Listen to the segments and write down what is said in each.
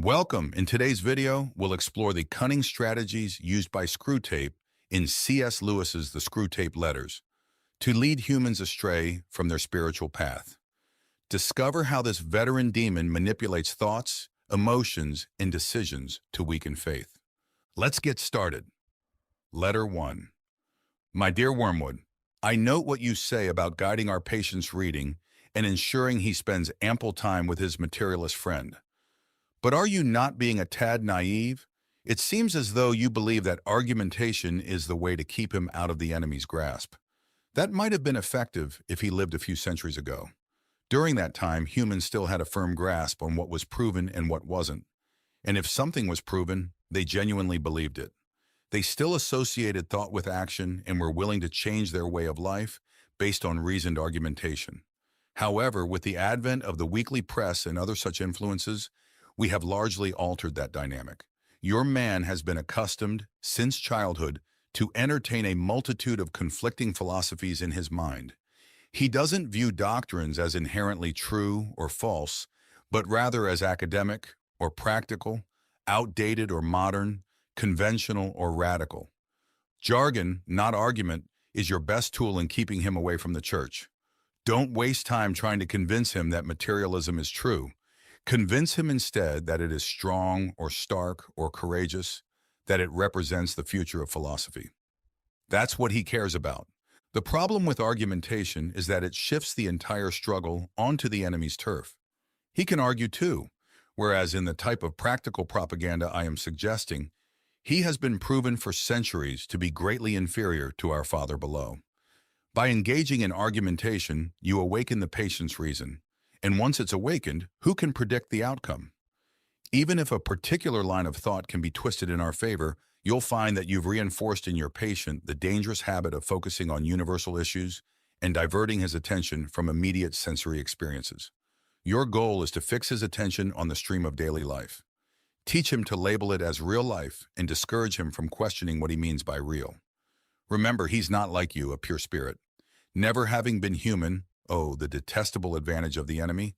Welcome. In today's video, we'll explore the cunning strategies used by Screwtape in C.S. Lewis's The Screwtape Letters to lead humans astray from their spiritual path. Discover how this veteran demon manipulates thoughts, emotions, and decisions to weaken faith. Let's get started. Letter 1. My dear Wormwood, I note what you say about guiding our patient's reading and ensuring he spends ample time with his materialist friend. But are you not being a tad naive? It seems as though you believe that argumentation is the way to keep him out of the enemy's grasp. That might have been effective if he lived a few centuries ago. During that time, humans still had a firm grasp on what was proven and what wasn't. And if something was proven, they genuinely believed it. They still associated thought with action and were willing to change their way of life based on reasoned argumentation. However, with the advent of the weekly press and other such influences, we have largely altered that dynamic. Your man has been accustomed, since childhood, to entertain a multitude of conflicting philosophies in his mind. He doesn't view doctrines as inherently true or false, but rather as academic or practical, outdated or modern, conventional or radical. Jargon, not argument, is your best tool in keeping him away from the church. Don't waste time trying to convince him that materialism is true. Convince him instead that it is strong or stark or courageous, that it represents the future of philosophy. That's what he cares about. The problem with argumentation is that it shifts the entire struggle onto the enemy's turf. He can argue too, whereas in the type of practical propaganda I am suggesting, he has been proven for centuries to be greatly inferior to our Father below. By engaging in argumentation, you awaken the patient's reason. And once it's awakened, who can predict the outcome? Even if a particular line of thought can be twisted in our favor, you'll find that you've reinforced in your patient the dangerous habit of focusing on universal issues and diverting his attention from immediate sensory experiences. Your goal is to fix his attention on the stream of daily life. Teach him to label it as real life and discourage him from questioning what he means by real. Remember, he's not like you, a pure spirit. Never having been human, oh, the detestable advantage of the enemy,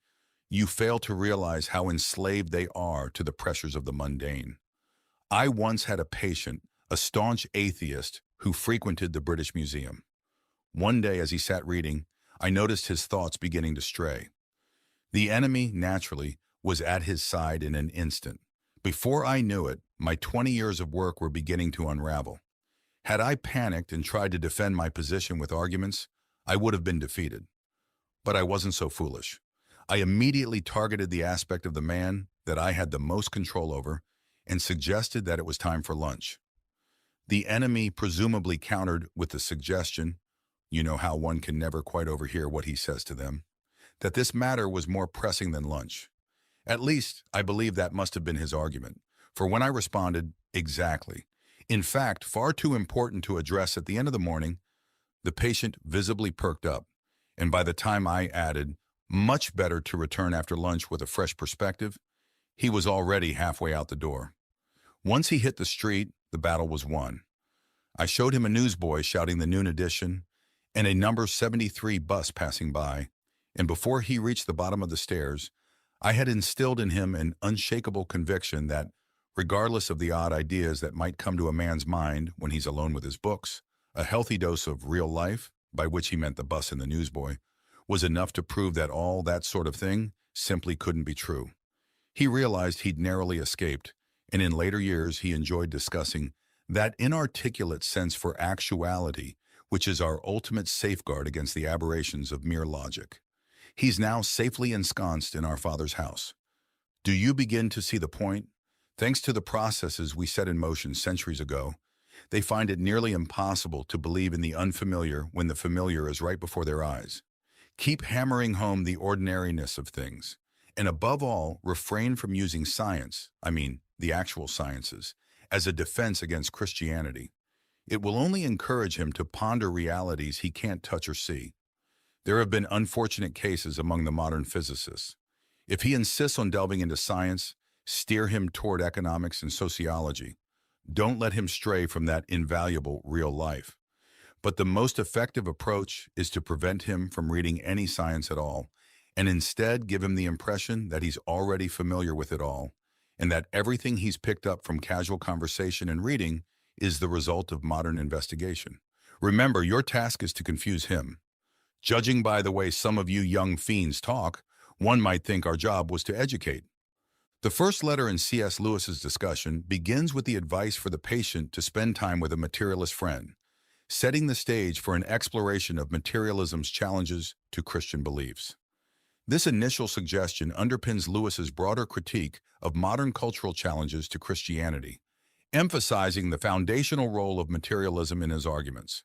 you fail to realize how enslaved they are to the pressures of the mundane. I once had a patient, a staunch atheist, who frequented the British Museum. One day as he sat reading, I noticed his thoughts beginning to stray. The enemy, naturally, was at his side in an instant. Before I knew it, my 20 years of work were beginning to unravel. Had I panicked and tried to defend my position with arguments, I would have been defeated. But I wasn't so foolish. I immediately targeted the aspect of the man that I had the most control over and suggested that it was time for lunch. The enemy presumably countered with the suggestion, you know how one can never quite overhear what he says to them, that this matter was more pressing than lunch. At least, I believe that must have been his argument, for when I responded, exactly, in fact, far too important to address at the end of the morning, the patient visibly perked up. And by the time I added, much better to return after lunch with a fresh perspective, he was already halfway out the door. Once he hit the street, the battle was won. I showed him a newsboy shouting the noon edition and a number 73 bus passing by, and before he reached the bottom of the stairs, I had instilled in him an unshakable conviction that, regardless of the odd ideas that might come to a man's mind when he's alone with his books, a healthy dose of real life, by which he meant the bus and the newsboy, was enough to prove that all that sort of thing simply couldn't be true. He realized he'd narrowly escaped, and in later years he enjoyed discussing that inarticulate sense for actuality, which is our ultimate safeguard against the aberrations of mere logic. He's now safely ensconced in our Father's house. Do you begin to see the point? Thanks to the processes we set in motion centuries ago, they find it nearly impossible to believe in the unfamiliar when the familiar is right before their eyes. Keep hammering home the ordinariness of things, and above all, refrain from using science, the actual sciences, as a defense against Christianity. It will only encourage him to ponder realities he can't touch or see. There have been unfortunate cases among the modern physicists. If he insists on delving into science, steer him toward economics and sociology. Don't let him stray from that invaluable real life. But the most effective approach is to prevent him from reading any science at all, and instead give him the impression that he's already familiar with it all, and that everything he's picked up from casual conversation and reading is the result of modern investigation. Remember, your task is to confuse him. Judging by the way some of you young fiends talk, one might think our job was to educate. The first letter in C.S. Lewis's discussion begins with the advice for the patient to spend time with a materialist friend, setting the stage for an exploration of materialism's challenges to Christian beliefs. This initial suggestion underpins Lewis's broader critique of modern cultural challenges to Christianity, emphasizing the foundational role of materialism in his arguments.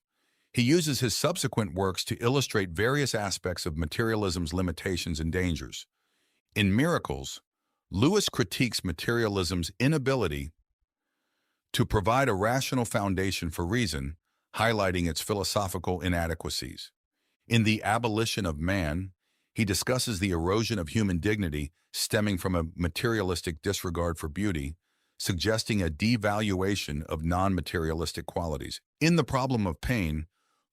He uses his subsequent works to illustrate various aspects of materialism's limitations and dangers. In Miracles, Lewis critiques materialism's inability to provide a rational foundation for reason, highlighting its philosophical inadequacies. In The Abolition of Man, he discusses the erosion of human dignity stemming from a materialistic disregard for beauty, suggesting a devaluation of non-materialistic qualities. In The Problem of Pain,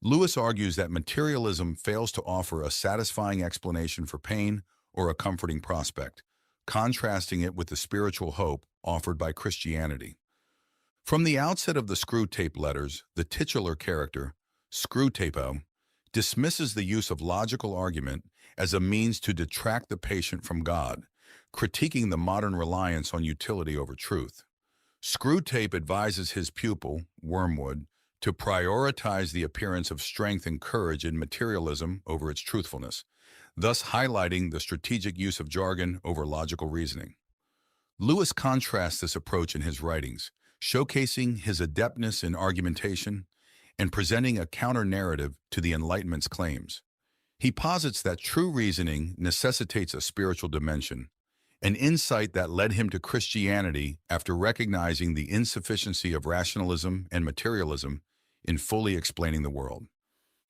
Lewis argues that materialism fails to offer a satisfying explanation for pain or a comforting prospect, contrasting it with the spiritual hope offered by Christianity. From the outset of the Screwtape Letters, the titular character, Screwtape, dismisses the use of logical argument as a means to detract the patient from God, critiquing the modern reliance on utility over truth. Screwtape advises his pupil, Wormwood, to prioritize the appearance of strength and courage in materialism over its truthfulness, thus highlighting the strategic use of jargon over logical reasoning. Lewis contrasts this approach in his writings, showcasing his adeptness in argumentation and presenting a counter-narrative to the Enlightenment's claims. He posits that true reasoning necessitates a spiritual dimension, an insight that led him to Christianity after recognizing the insufficiency of rationalism and materialism in fully explaining the world.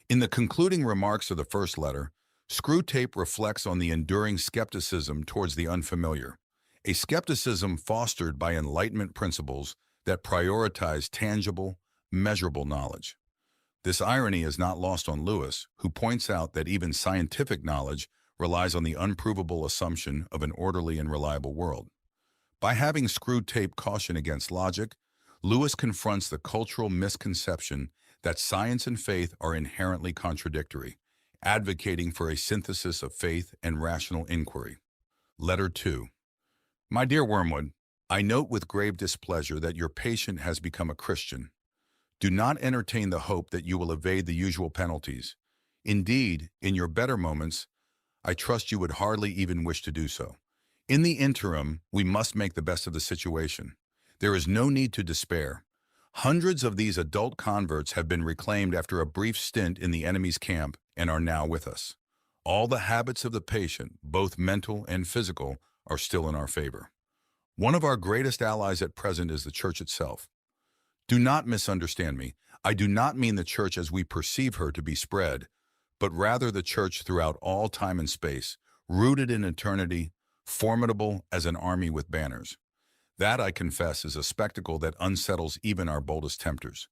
In the concluding remarks of the first letter, Screwtape reflects on the enduring skepticism towards the unfamiliar, a skepticism fostered by Enlightenment principles that prioritize tangible, measurable knowledge. This irony is not lost on Lewis, who points out that even scientific knowledge relies on the unprovable assumption of an orderly and reliable world. By having Screwtape caution against logic, Lewis confronts the cultural misconception that science and faith are inherently contradictory, advocating for a synthesis of faith and rational inquiry. Letter 2. My dear Wormwood, I note with grave displeasure that your patient has become a Christian. Do not entertain the hope that you will evade the usual penalties. Indeed, in your better moments, I trust you would hardly even wish to do so. In the interim, we must make the best of the situation. There is no need to despair. Hundreds of these adult converts have been reclaimed after a brief stint in the enemy's camp and are now with us. All the habits of the patient, both mental and physical, are still in our favor. One of our greatest allies at present is the Church itself. Do not misunderstand me. I do not mean the Church as we perceive her to be spread, but rather the Church throughout all time and space, rooted in eternity, formidable as an army with banners. That, I confess, is a spectacle that unsettles even our boldest tempters.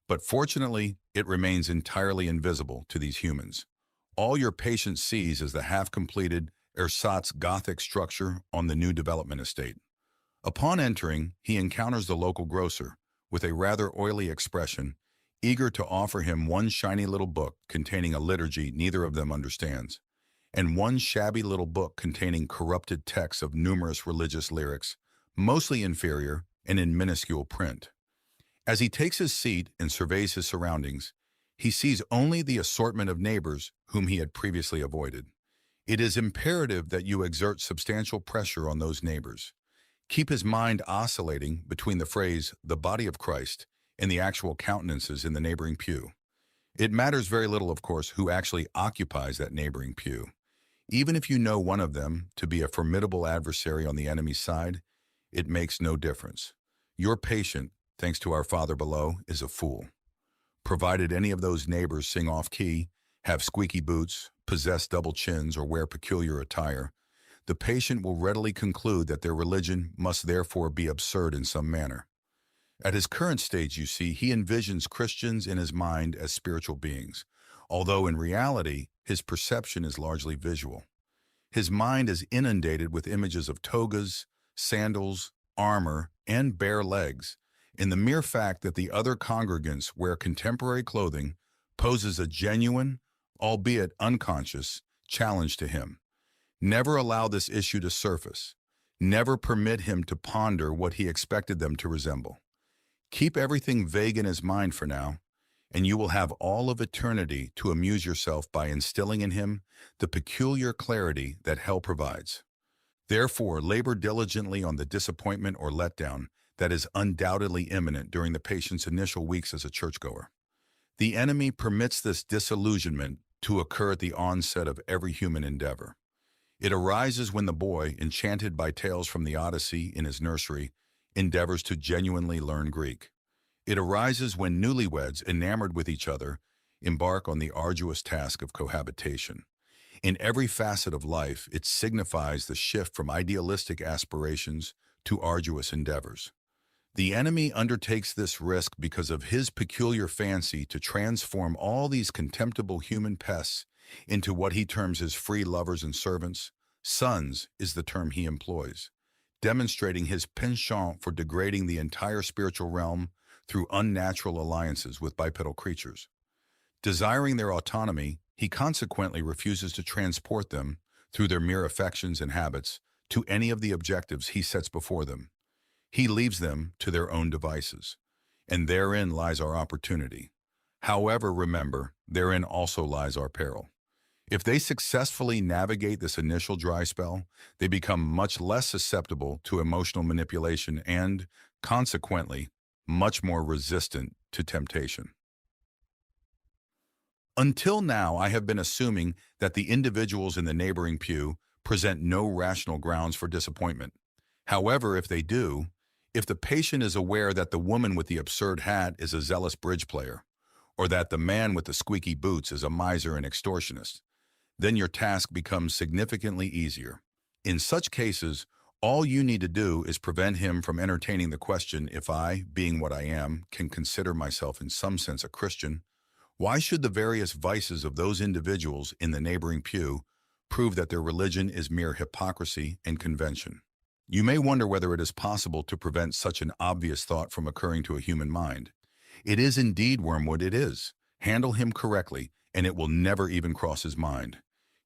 But fortunately, it remains entirely invisible to these humans. All your patient sees is the half-completed ersatz Gothic structure on the new development estate. Upon entering, he encounters the local grocer, with a rather oily expression, eager to offer him one shiny little book containing a liturgy neither of them understands, and one shabby little book containing corrupted texts of numerous religious lyrics, mostly inferior and in minuscule print. As he takes his seat and surveys his surroundings, he sees only the assortment of neighbors whom he had previously avoided. It is imperative that you exert substantial pressure on those neighbors. Keep his mind oscillating between the phrase, the body of Christ, and the actual countenances in the neighboring pew. It matters very little, of course, who actually occupies that neighboring pew. Even if you know one of them to be a formidable adversary on the enemy's side, it makes no difference. Your patient, thanks to our Father below, is a fool. Provided any of those neighbors sing off-key, have squeaky boots, possess double chins, or wear peculiar attire, the patient will readily conclude that their religion must therefore be absurd in some manner. At his current stage, you see, he envisions Christians in his mind as spiritual beings, although in reality, his perception is largely visual. His mind is inundated with images of togas, sandals, armor, and bare legs, and the mere fact that the other congregants wear contemporary clothing poses a genuine, albeit unconscious, challenge to him. Never allow this issue to surface. Never permit him to ponder what he expected them to resemble. Keep everything vague in his mind for now, and you will have all of eternity to amuse yourself by instilling in him the peculiar clarity that hell provides. Therefore, labor diligently on the disappointment or letdown that is undoubtedly imminent during the patient's initial weeks as a churchgoer. The enemy permits this disillusionment to occur at the onset of every human endeavor. It arises when the boy, enchanted by tales from the Odyssey in his nursery, endeavors to genuinely learn Greek. It arises when newlyweds, enamored with each other, embark on the arduous task of cohabitation. In every facet of life, it signifies the shift from idealistic aspirations to arduous endeavors. The enemy undertakes this risk because of his peculiar fancy to transform all these contemptible human pests into what he terms his free lovers and servants. Sons is the term he employs, demonstrating his penchant for degrading the entire spiritual realm through unnatural alliances with bipedal creatures. Desiring their autonomy, he consequently refuses to transport them, through their mere affections and habits, to any of the objectives he sets before them. He leaves them to their own devices, and therein lies our opportunity. However, remember, therein also lies our peril. If they successfully navigate this initial dry spell, they become much less susceptible to emotional manipulation and, consequently, much more resistant to temptation. Until now, I have been assuming that the individuals in the neighboring pew present no rational grounds for disappointment. However, if they do, if the patient is aware that the woman with the absurd hat is a zealous bridge player, or that the man with the squeaky boots is a miser and extortionist, then your task becomes significantly easier. In such cases, all you need to do is prevent him from entertaining the question if I, being what I am, can consider myself in some sense a Christian. Why should the various vices of those individuals in the neighboring pew prove that their religion is mere hypocrisy and convention? You may wonder whether it is possible to prevent such an obvious thought from occurring to a human mind. It is indeed, Wormwood, it is. Handle him correctly, and it will never even cross his mind.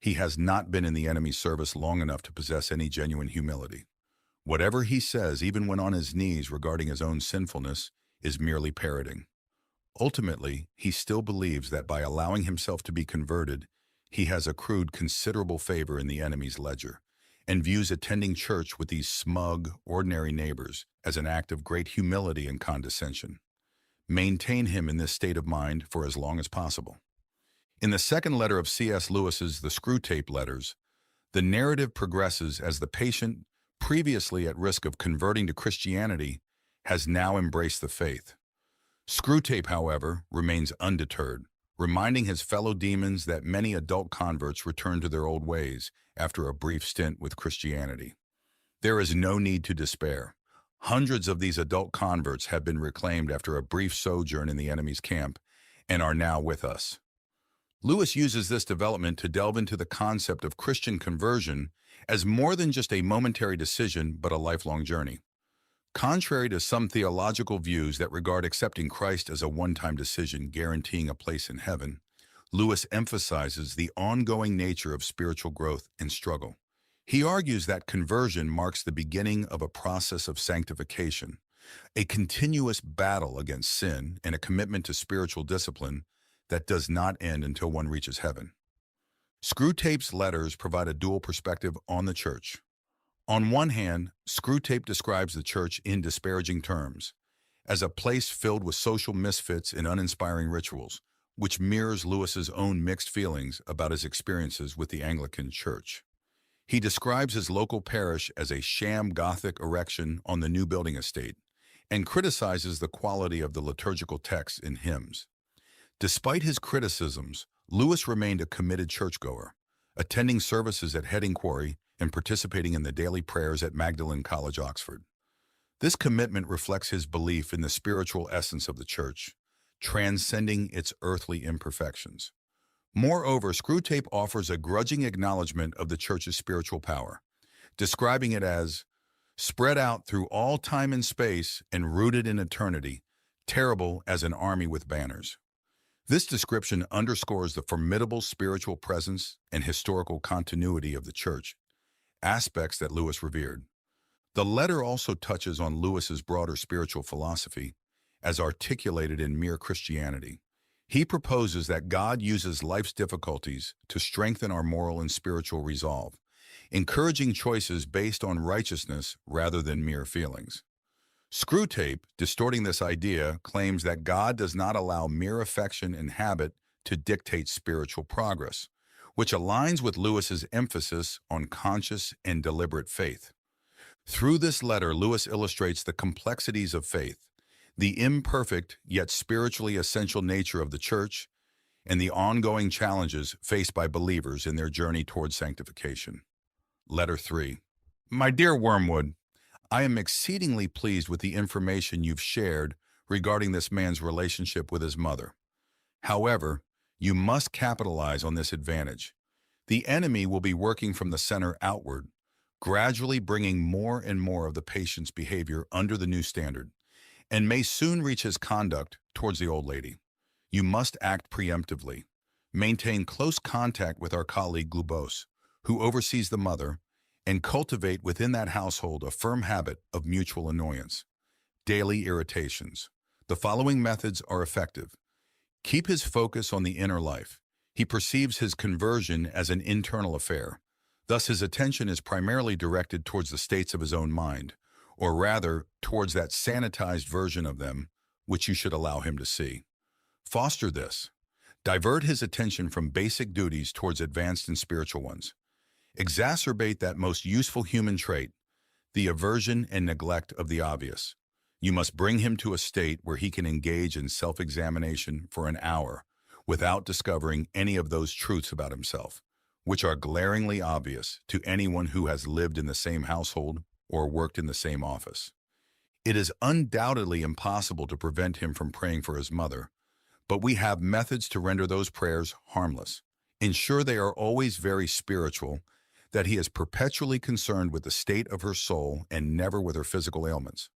He has not been in the enemy's service long enough to possess any genuine humility. Whatever he says, even when on his knees regarding his own sinfulness, is merely parroting. Ultimately, he still believes that by allowing himself to be converted, he has accrued considerable favor in the enemy's ledger, and views attending church with these smug, ordinary neighbors as an act of great humility and condescension. Maintain him in this state of mind for as long as possible. In the second letter of C.S. Lewis's The Screwtape Letters, the narrative progresses as the patient, previously at risk of converting to Christianity, has now embraced the faith. Screwtape, however, remains undeterred, reminding his fellow demons that many adult converts return to their old ways after a brief stint with Christianity. There is no need to despair. Hundreds of these adult converts have been reclaimed after a brief sojourn in the enemy's camp and are now with us. Lewis uses this development to delve into the concept of Christian conversion as more than just a momentary decision but a lifelong journey. Contrary to some theological views that regard accepting Christ as a one-time decision guaranteeing a place in heaven, Lewis emphasizes the ongoing nature of spiritual growth and struggle. He argues that conversion marks the beginning of a process of sanctification, a continuous battle against sin and a commitment to spiritual discipline that does not end until one reaches heaven. Screwtape's letters provide a dual perspective on the church. On one hand, Screwtape describes the church in disparaging terms, as a place filled with social misfits and uninspiring rituals, which mirrors Lewis's own mixed feelings about his experiences with the Anglican Church. He describes his local parish as a sham Gothic erection on the new building estate, and criticizes the quality of the liturgical texts and hymns. Despite his criticisms, Lewis remained a committed churchgoer, attending services at Heading Quarry and participating in the daily prayers at Magdalen College, Oxford. This commitment reflects his belief in the spiritual essence of the church, transcending its earthly imperfections. Moreover, Screwtape offers a grudging acknowledgement of the church's spiritual power, describing it as spread out through all time and space and rooted in eternity, terrible as an army with banners. This description underscores the formidable spiritual presence and historical continuity of the Church, aspects that Lewis revered. The letter also touches on Lewis's broader spiritual philosophy, as articulated in Mere Christianity. He proposes that God uses life's difficulties to strengthen our moral and spiritual resolve, encouraging choices based on righteousness rather than mere feelings. Screwtape, distorting this idea, claims that God does not allow mere affection and habit to dictate spiritual progress, which aligns with Lewis's emphasis on conscious and deliberate faith. Through this letter, Lewis illustrates the complexities of faith, the imperfect yet spiritually essential nature of the Church, and the ongoing challenges faced by believers in their journey toward sanctification. Letter 3. My dear Wormwood, I am exceedingly pleased with the information you've shared regarding this man's relationship with his mother. However, you must capitalize on this advantage. The enemy will be working from the center outward, gradually bringing more and more of the patient's behavior under the new standard, and may soon reach his conduct towards the old lady. You must act preemptively. Maintain close contact with our colleague Glubose, who oversees the mother, and cultivate within that household a firm habit of mutual annoyance. Daily irritations. The following methods are effective. Keep his focus on the inner life. He perceives his conversion as an internal affair. Thus, his attention is primarily directed towards the states of his own mind, or rather, towards that sanitized version of them, which you should allow him to see. Foster this. Divert his attention from basic duties towards advanced and spiritual ones. Exacerbate that most useful human trait, the aversion and neglect of the obvious. You must bring him to a state where he can engage in self-examination for an hour without discovering any of those truths about himself, which are glaringly obvious to anyone who has lived in the same household or worked in the same office. It is undoubtedly impossible to prevent him from praying for his mother, but we have methods to render those prayers harmless. Ensure they are always very spiritual, that he is perpetually concerned with the state of her soul and never with her physical ailments.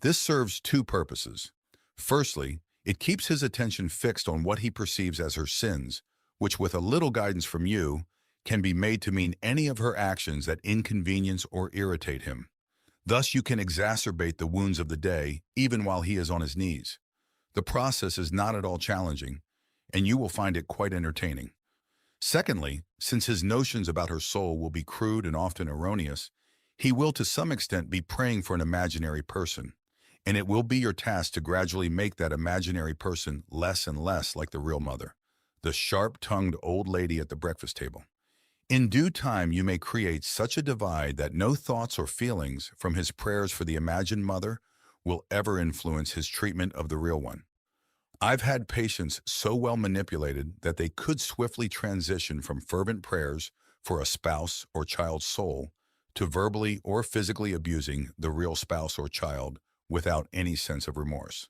This serves two purposes. Firstly, it keeps his attention fixed on what he perceives as her sins, which with a little guidance from you, can be made to mean any of her actions that inconvenience or irritate him. Thus you can exacerbate the wounds of the day even while he is on his knees. The process is not at all challenging, and you will find it quite entertaining. Secondly, since his notions about her soul will be crude and often erroneous, he will to some extent be praying for an imaginary person, and it will be your task to gradually make that imaginary person less and less like the real mother, the sharp-tongued old lady at the breakfast table. In due time, you may create such a divide that no thoughts or feelings from his prayers for the imagined mother will ever influence his treatment of the real one. I've had patients so well manipulated that they could swiftly transition from fervent prayers for a spouse or child's soul to verbally or physically abusing the real spouse or child without any sense of remorse.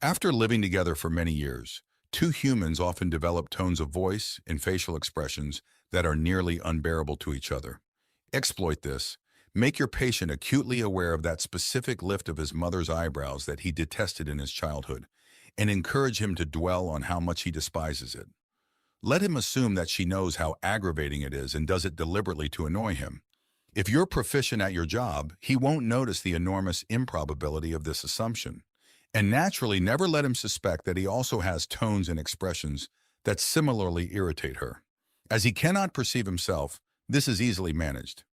After living together for many years, two humans often develop tones of voice and facial expressions that are nearly unbearable to each other. Exploit this. Make your patient acutely aware of that specific lift of his mother's eyebrows that he detested in his childhood, and encourage him to dwell on how much he despises it. Let him assume that she knows how aggravating it is and does it deliberately to annoy him. If you're proficient at your job, he won't notice the enormous improbability of this assumption. And naturally, never let him suspect that he also has tones and expressions that similarly irritate her. As he cannot perceive himself, this is easily managed.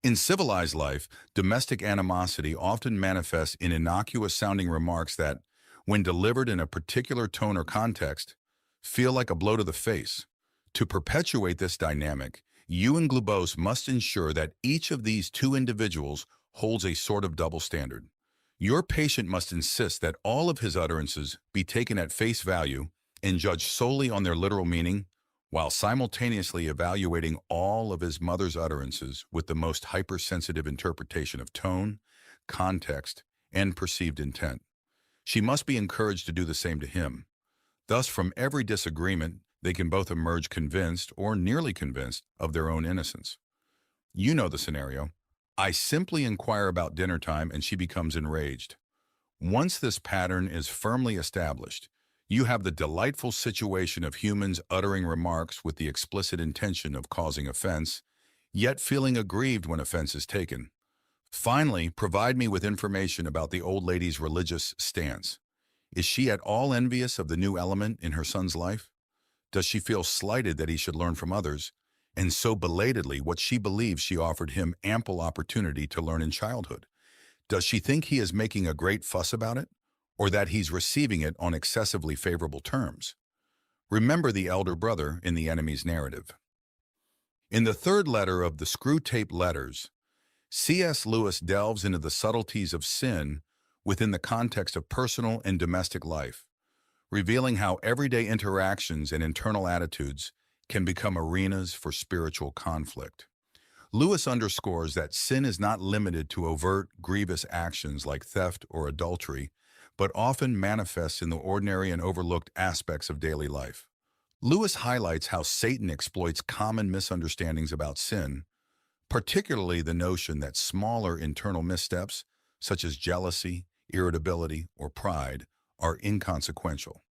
In civilized life, domestic animosity often manifests in innocuous-sounding remarks that, when delivered in a particular tone or context, feel like a blow to the face. To perpetuate this dynamic, you and Glubose must ensure that each of these two individuals holds a sort of double standard. Your patient must insist that all of his utterances be taken at face value and judged solely on their literal meaning, while simultaneously evaluating all of his mother's utterances with the most hypersensitive interpretation of tone, context, and perceived intent. She must be encouraged to do the same to him. Thus, from every disagreement, they can both emerge convinced or nearly convinced of their own innocence. You know the scenario. I simply inquire about dinner time and she becomes enraged. Once this pattern is firmly established, you have the delightful situation of humans uttering remarks with the explicit intention of causing offense, yet feeling aggrieved when offense is taken. Finally, provide me with information about the old lady's religious stance. Is she at all envious of the new element in her son's life? Does she feel slighted that he should learn from others, and so belatedly what she believes she offered him ample opportunity to learn in childhood? Does she think he is making a great fuss about it, or that he's receiving it on excessively favorable terms? Remember the elder brother in the enemy's narrative. In the third letter of the Screwtape Letters, C.S. Lewis delves into the subtleties of sin within the context of personal and domestic life, revealing how everyday interactions and internal attitudes can become arenas for spiritual conflict. Lewis underscores that sin is not limited to overt, grievous actions like theft or adultery, but often manifests in the ordinary and overlooked aspects of daily life. Lewis highlights how Satan exploits common misunderstandings about sin, particularly the notion that smaller internal missteps, such as jealousy, irritability, or pride, are inconsequential.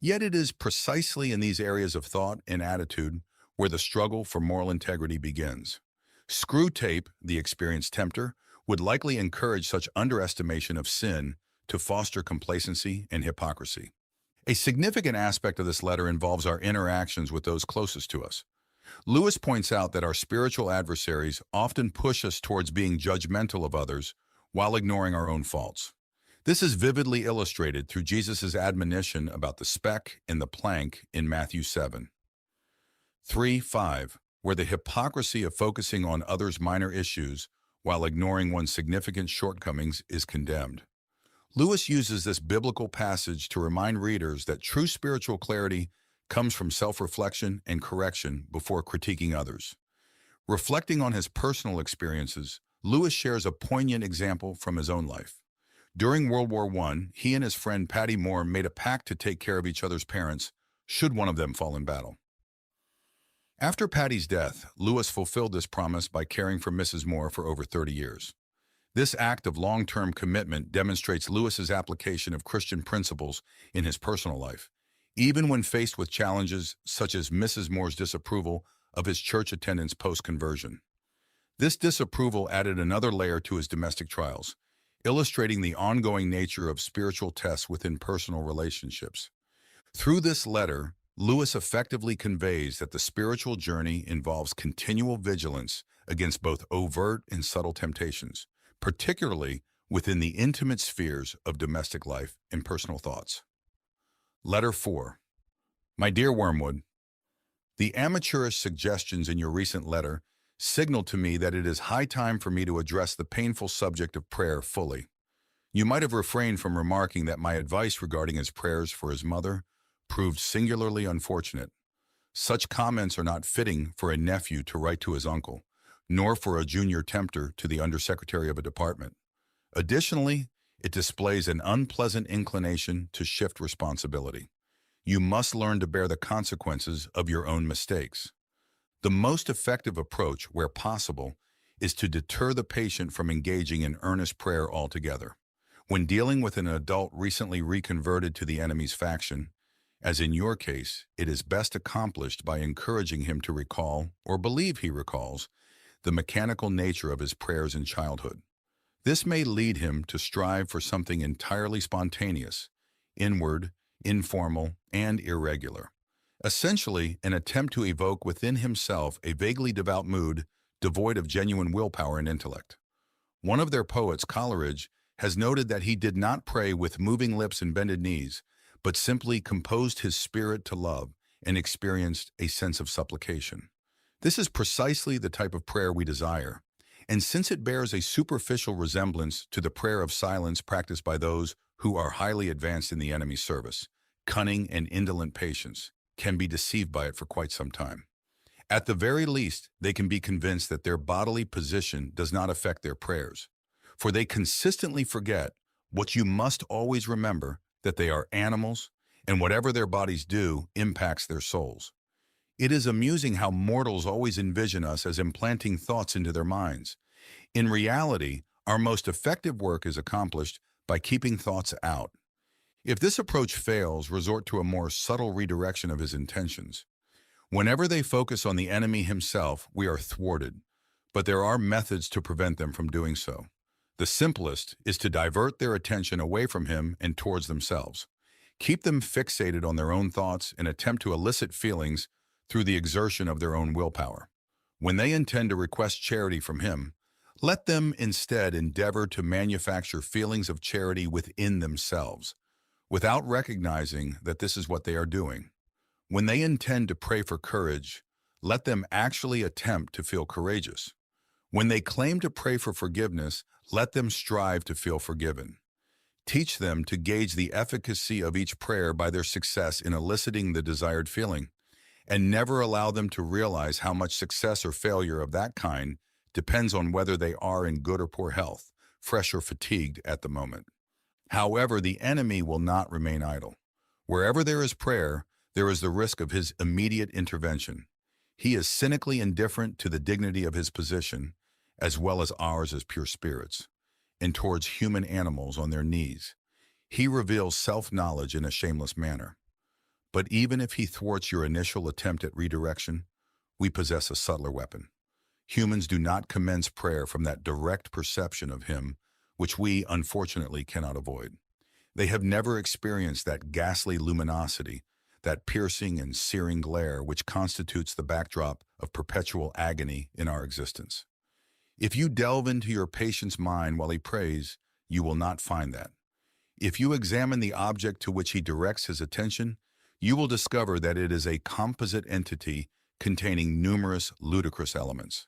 Yet it is precisely in these areas of thought and attitude where the struggle for moral integrity begins. Screwtape, the experienced tempter, would likely encourage such underestimation of sin to foster complacency and hypocrisy. A significant aspect of this letter involves our interactions with those closest to us. Lewis points out that our spiritual adversaries often push us towards being judgmental of others while ignoring our own faults. This is vividly illustrated through Jesus' admonition about the speck and the plank in Matthew 7. 3:5, where the hypocrisy of focusing on others' minor issues while ignoring one's significant shortcomings is condemned. Lewis uses this biblical passage to remind readers that true spiritual clarity comes from self-reflection and correction before critiquing others. Reflecting on his personal experiences, Lewis shares a poignant example from his own life. During World War I, he and his friend Patty Moore made a pact to take care of each other's parents should one of them fall in battle. After Patty's death, Lewis fulfilled this promise by caring for Mrs. Moore for over 30 years. This act of long-term commitment demonstrates Lewis's application of Christian principles in his personal life, even when faced with challenges such as Mrs. Moore's disapproval of his church attendance post-conversion. This disapproval added another layer to his domestic trials, illustrating the ongoing nature of spiritual tests within personal relationships. Through this letter, Lewis effectively conveys that the spiritual journey involves continual vigilance against both overt and subtle temptations, particularly within the intimate spheres of domestic life and personal thoughts. Letter 4. My dear Wormwood, the amateurish suggestions in your recent letter signal to me that it is high time for me to address the painful subject of prayer fully. You might have refrained from remarking that my advice regarding his prayers for his mother proved singularly unfortunate. Such comments are not fitting for a nephew to write to his uncle, nor for a junior tempter to the undersecretary of a department. Additionally, it displays an unpleasant inclination to shift responsibility. You must learn to bear the consequences of your own mistakes. The most effective approach, where possible, is to deter the patient from engaging in earnest prayer altogether. When dealing with an adult recently reconverted to the enemy's faction, as in your case, it is best accomplished by encouraging him to recall, or believe he recalls, the mechanical nature of his prayers in childhood. This may lead him to strive for something entirely spontaneous, inward, informal, and irregular. Essentially, an attempt to evoke within himself a vaguely devout mood devoid of genuine willpower and intellect. One of their poets, Coleridge, has noted that he did not pray with moving lips and bended knees, but simply composed his spirit to love and experienced a sense of supplication. This is precisely the type of prayer we desire, and since it bears a superficial resemblance to the prayer of silence practiced by those who are highly advanced in the enemy's service, cunning and indolent patients can be deceived by it for quite some time. At the very least, they can be convinced that their bodily position does not affect their prayers, for they consistently forget what you must always remember, that they are animals, and whatever their bodies do impacts their souls. It is amusing how mortals always envision us as implanting thoughts into their minds, In reality, our most effective work is accomplished by keeping thoughts out. If this approach fails, resort to a more subtle redirection of his intentions. Whenever they focus on the enemy himself, we are thwarted, but there are methods to prevent them from doing so. The simplest is to divert their attention away from him and towards themselves. Keep them fixated on their own thoughts and attempt to elicit feelings through the exertion of their own willpower. When they intend to request charity from him, let them instead endeavor to manufacture feelings of charity within themselves, without recognizing that this is what they are doing. When they intend to pray for courage, let them actually attempt to feel courageous. When they claim to pray for forgiveness, let them strive to feel forgiven. Teach them to gauge the efficacy of each prayer by their success in eliciting the desired feeling, and never allow them to realize how much success or failure of that kind depends on whether they are in good or poor health, fresh or fatigued at the moment. However, the enemy will not remain idle. Wherever there is prayer, there is the risk of his immediate intervention. He is cynically indifferent to the dignity of his position, as well as ours as pure spirits, and towards human animals on their knees. He reveals self-knowledge in a shameless manner. But even if he thwarts your initial attempt at redirection, we possess a subtler weapon. Humans do not commence prayer from that direct perception of him, which we, unfortunately, cannot avoid. They have never experienced that ghastly luminosity, that piercing and searing glare which constitutes the backdrop of perpetual agony in our existence. If you delve into your patient's mind while he prays, you will not find that. If you examine the object to which he directs his attention, you will discover that it is a composite entity containing numerous ludicrous elements.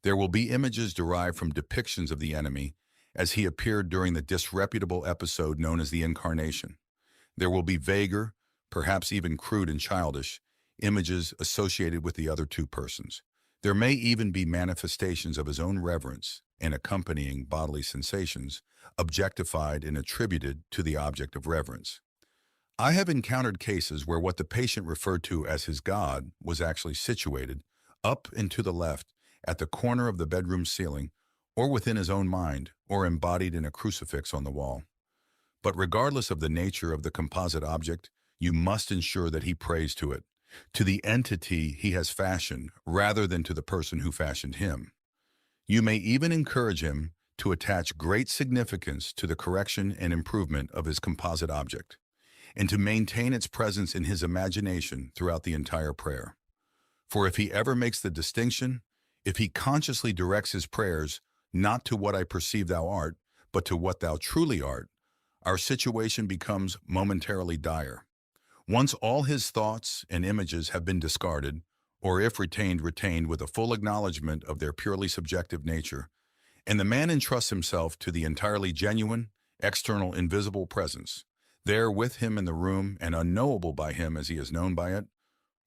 There will be images derived from depictions of the enemy as he appeared during the disreputable episode known as the Incarnation. There will be vaguer, perhaps even crude and childish, images associated with the other two persons. There may even be manifestations of his own reverence and accompanying bodily sensations, objectified and attributed to the object of reverence. I have encountered cases where what the patient referred to as his God was actually situated up and to the left at the corner of the bedroom ceiling, or within his own mind, or embodied in a crucifix on the wall. But regardless of the nature of the composite object, you must ensure that he prays to it, to the entity he has fashioned, rather than to the person who fashioned him. You may even encourage him to attach great significance to the correction and improvement of his composite object, and to maintain its presence in his imagination throughout the entire prayer. For if he ever makes the distinction, if he consciously directs his prayers not to what I perceive thou art, but to what thou truly art, our situation becomes momentarily dire. Once all his thoughts and images have been discarded, or if retained with a full acknowledgement of their purely subjective nature, and the man entrusts himself to the entirely genuine, external, invisible presence, there with him in the room and unknowable by him as he is known by it,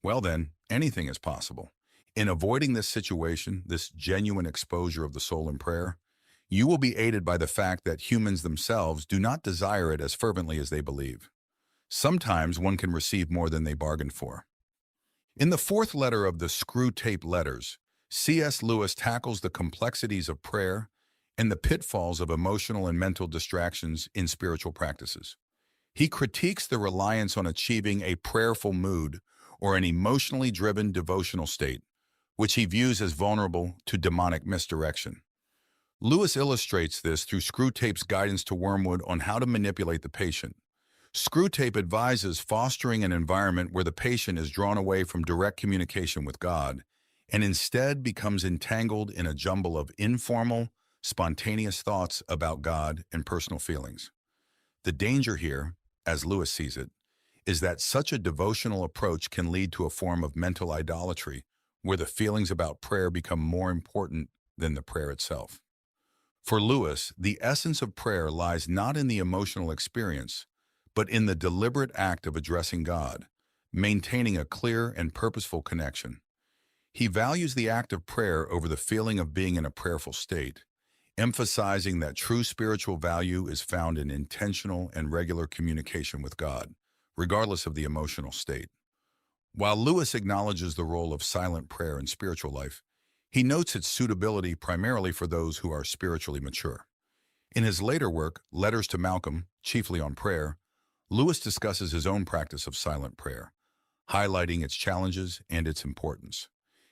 well then, anything is possible. In avoiding this situation, this genuine exposure of the soul in prayer, you will be aided by the fact that humans themselves do not desire it as fervently as they believe. Sometimes one can receive more than they bargained for. In the fourth letter of the Screwtape Letters, C.S. Lewis tackles the complexities of prayer and the pitfalls of emotional and mental distractions in spiritual practices. He critiques the reliance on achieving a prayerful mood or an emotionally driven devotional state, which he views as vulnerable to demonic misdirection. Lewis illustrates this through Screwtape's guidance to Wormwood on how to manipulate the patient. Screwtape advises fostering an environment where the patient is drawn away from direct communication with God and instead becomes entangled in a jumble of informal, spontaneous thoughts about God and personal feelings. The danger here, as Lewis sees it, is that such a devotional approach can lead to a form of mental idolatry where the feelings about prayer become more important than the prayer itself. For Lewis, the essence of prayer lies not in the emotional experience, but in the deliberate act of addressing God, maintaining a clear and purposeful connection. He values the act of prayer over the feeling of being in a prayerful state, emphasizing that true spiritual value is found in intentional and regular communication with God, regardless of the emotional state. While Lewis acknowledges the role of silent prayer in spiritual life, He notes its suitability primarily for those who are spiritually mature. In his later work, Letters to Malcolm, chiefly on prayer, Lewis discusses his own practice of silent prayer, highlighting its challenges and its importance.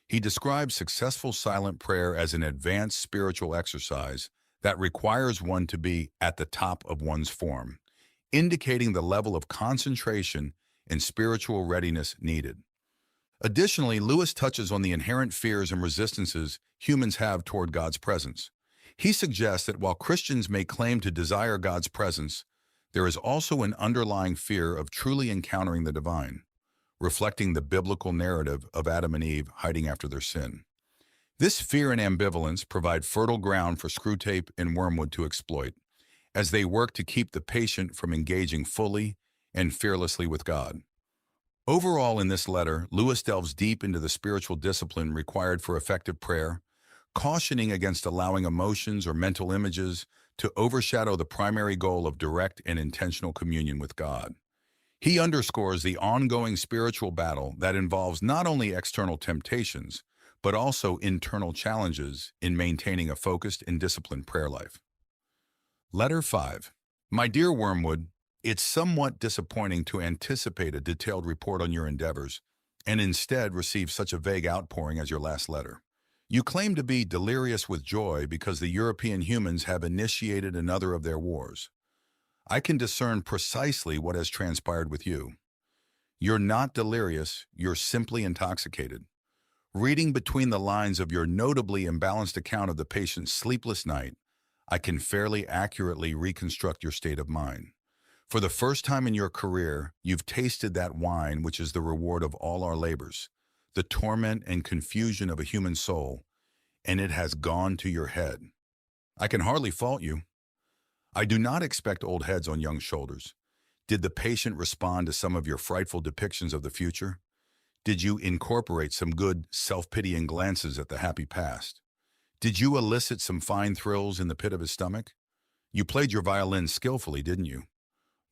He describes successful silent prayer as an advanced spiritual exercise that requires one to be at the top of one's form, indicating the level of concentration and spiritual readiness needed. Additionally, Lewis touches on the inherent fears and resistances humans have toward God's presence. He suggests that while Christians may claim to desire God's presence, there is also an underlying fear of truly encountering the divine, reflecting the biblical narrative of Adam and Eve hiding after their sin. This fear and ambivalence provide fertile ground for Screwtape and Wormwood to exploit, as they work to keep the patient from engaging fully and fearlessly with God. Overall, in this letter, Lewis delves deep into the spiritual discipline required for effective prayer, cautioning against allowing emotions or mental images to overshadow the primary goal of direct and intentional communion with God. He underscores the ongoing spiritual battle that involves not only external temptations, but also internal challenges in maintaining a focused and disciplined prayer life. Letter 5. My dear Wormwood, it's somewhat disappointing to anticipate a detailed report on your endeavors and instead receive such a vague outpouring as your last letter. You claim to be delirious with joy because the European humans have initiated another of their wars. I can discern precisely what has transpired with you. You're not delirious, you're simply intoxicated. Reading between the lines of your notably imbalanced account of the patient's sleepless night, I can fairly accurately reconstruct your state of mind. For the first time in your career, you've tasted that wine which is the reward of all our labors, the torment and confusion of a human soul, and it has gone to your head. I can hardly fault you. I do not expect old heads on young shoulders. Did the patient respond to some of your frightful depictions of the future? Did you incorporate some good, self-pitying glances at the happy past? Did you elicit some fine thrills in the pit of his stomach? You played your violin skillfully, didn't you?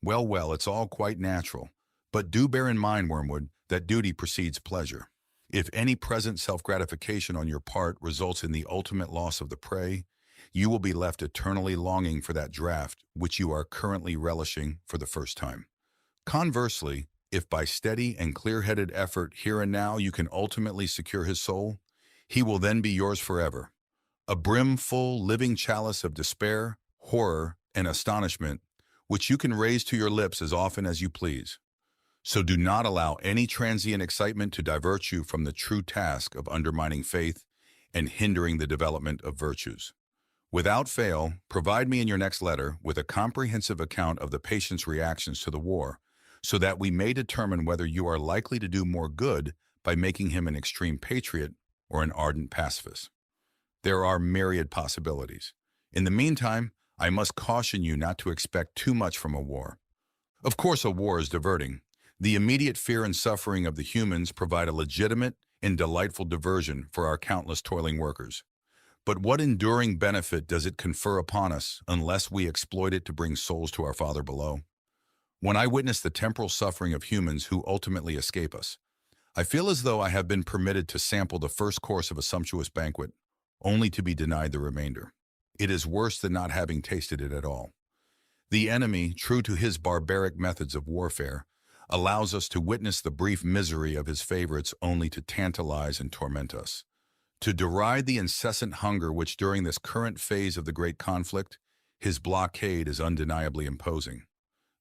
Well, it's all quite natural. But do bear in mind, Wormwood, that duty precedes pleasure. If any present self-gratification on your part results in the ultimate loss of the prey, you will be left eternally longing for that draught which you are currently relishing for the first time. Conversely, if by steady and clear-headed effort here and now you can ultimately secure his soul, he will then be yours forever. A brimful, living chalice of despair, horror, and astonishment, which you can raise to your lips as often as you please. So do not allow any transient excitement to divert you from the true task of undermining faith and hindering the development of virtues. Without fail, provide me in your next letter with a comprehensive account of the patient's reactions to the war, so that we may determine whether you are likely to do more good by making him an extreme patriot or an ardent pacifist. There are myriad possibilities. In the meantime, I must caution you not to expect too much from a war. Of course, a war is diverting. The immediate fear and suffering of the humans provide a legitimate and delightful diversion for our countless toiling workers. But what enduring benefit does it confer upon us unless we exploit it to bring souls to our Father below? When I witness the temporal suffering of humans who ultimately escape us, I feel as though I have been permitted to sample the first course of a sumptuous banquet, only to be denied the remainder. It is worse than not having tasted it at all. The enemy, true to his barbaric methods of warfare, allows us to witness the brief misery of his favorites only to tantalize and torment us. To deride the incessant hunger which during this current phase of the great conflict, his blockade is undeniably imposing.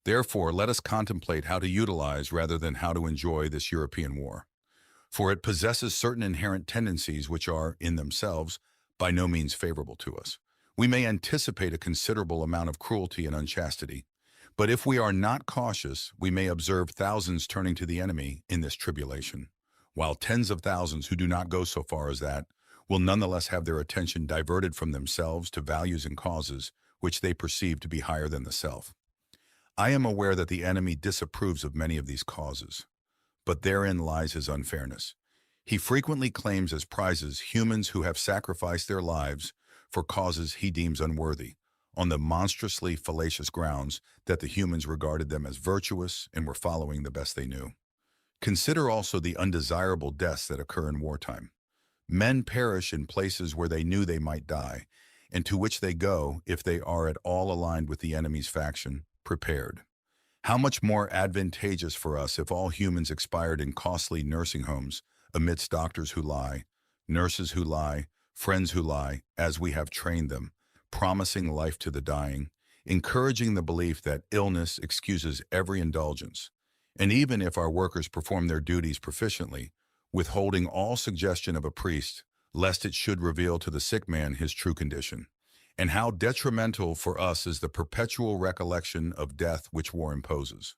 Therefore, let us contemplate how to utilize rather than how to enjoy this European war. For it possesses certain inherent tendencies which are, in themselves, by no means favorable to us. We may anticipate a considerable amount of cruelty and unchastity, but if we are not cautious, we may observe thousands turning to the enemy in this tribulation, while tens of thousands who do not go so far as that will nonetheless have their attention diverted from themselves to values and causes which they perceive to be higher than the self. I am aware that the enemy disapproves of many of these causes, but therein lies his unfairness. He frequently claims as prizes humans who have sacrificed their lives for causes he deems unworthy, on the monstrously fallacious grounds that the humans regarded them as virtuous and were following the best they knew. Consider also the undesirable deaths that occur in wartime. Men perish in places where they knew they might die, and to which they go, if they are at all aligned with the enemy's faction, prepared. How much more advantageous for us if all humans expired in costly nursing homes amidst doctors who lie, nurses who lie, friends who lie, as we have trained them, promising life to the dying, encouraging the belief that illness excuses every indulgence, and even if our workers perform their duties proficiently, withholding all suggestion of a priest, lest it should reveal to the sick man his true condition. And how detrimental for us is the perpetual recollection of death which war imposes.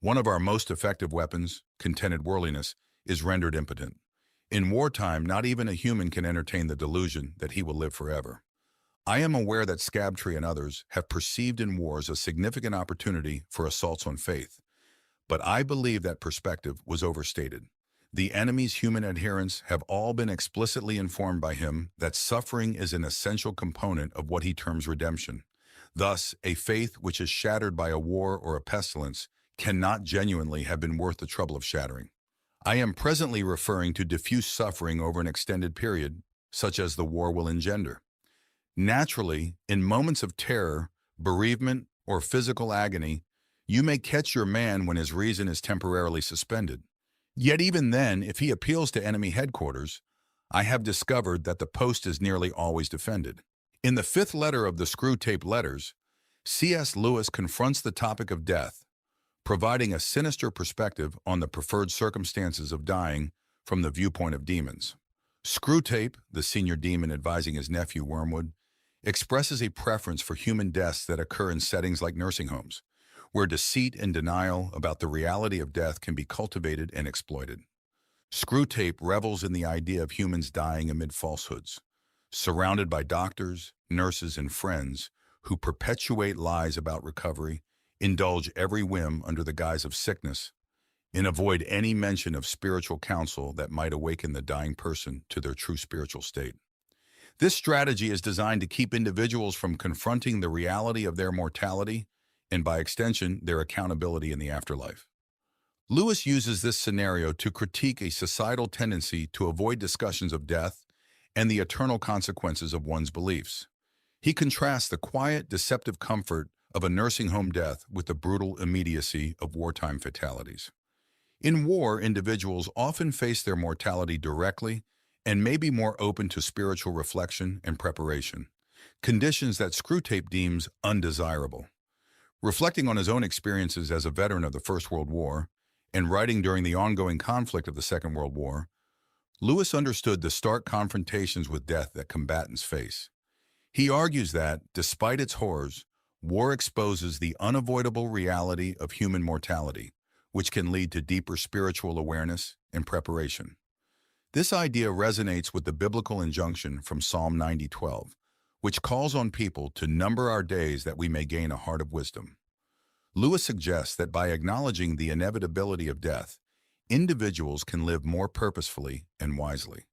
One of our most effective weapons, contented worldliness, is rendered impotent. In wartime, not even a human can entertain the delusion that he will live forever. I am aware that Scabtree and others have perceived in wars a significant opportunity for assaults on faith, but I believe that perspective was overstated. The enemy's human adherents have all been explicitly informed by him that suffering is an essential component of what he terms redemption. Thus, a faith which is shattered by a war or a pestilence cannot genuinely have been worth the trouble of shattering. I am presently referring to diffuse suffering over an extended period, such as the war will engender. Naturally, in moments of terror, bereavement, or physical agony, you may catch your man when his reason is temporarily suspended. Yet even then, if he appeals to enemy headquarters, I have discovered that the post is nearly always defended. In the fifth letter of the Screwtape Letters, C.S. Lewis confronts the topic of death, providing a sinister perspective on the preferred circumstances of dying from the viewpoint of demons. Screwtape, the senior demon advising his nephew Wormwood, expresses a preference for human deaths that occur in settings like nursing homes, where deceit and denial about the reality of death can be cultivated and exploited. Screwtape revels in the idea of humans dying amid falsehoods, surrounded by doctors, nurses, and friends who perpetuate lies about recovery, indulge every whim under the guise of sickness, and avoid any mention of spiritual counsel that might awaken the dying person to their true spiritual state. This strategy is designed to keep individuals from confronting the reality of their mortality and, by extension, their accountability in the afterlife. Lewis uses this scenario to critique a societal tendency to avoid discussions of death and the eternal consequences of one's beliefs. He contrasts the quiet, deceptive comfort of a nursing home death with the brutal immediacy of wartime fatalities. In war, individuals often face their mortality directly and may be more open to spiritual reflection and preparation, conditions that Screwtape deems undesirable. Reflecting on his own experiences as a veteran of the First World War and writing during the ongoing conflict of the Second World War, Lewis understood the stark confrontations with death that combatants face. He argues that, despite its horrors, war exposes the unavoidable reality of human mortality, which can lead to deeper spiritual awareness and preparation. This idea resonates with the biblical injunction from Psalm 90:12, which calls on people to number our days that we may gain a heart of wisdom. Lewis suggests that by acknowledging the inevitability of death, individuals can live more purposefully and wisely.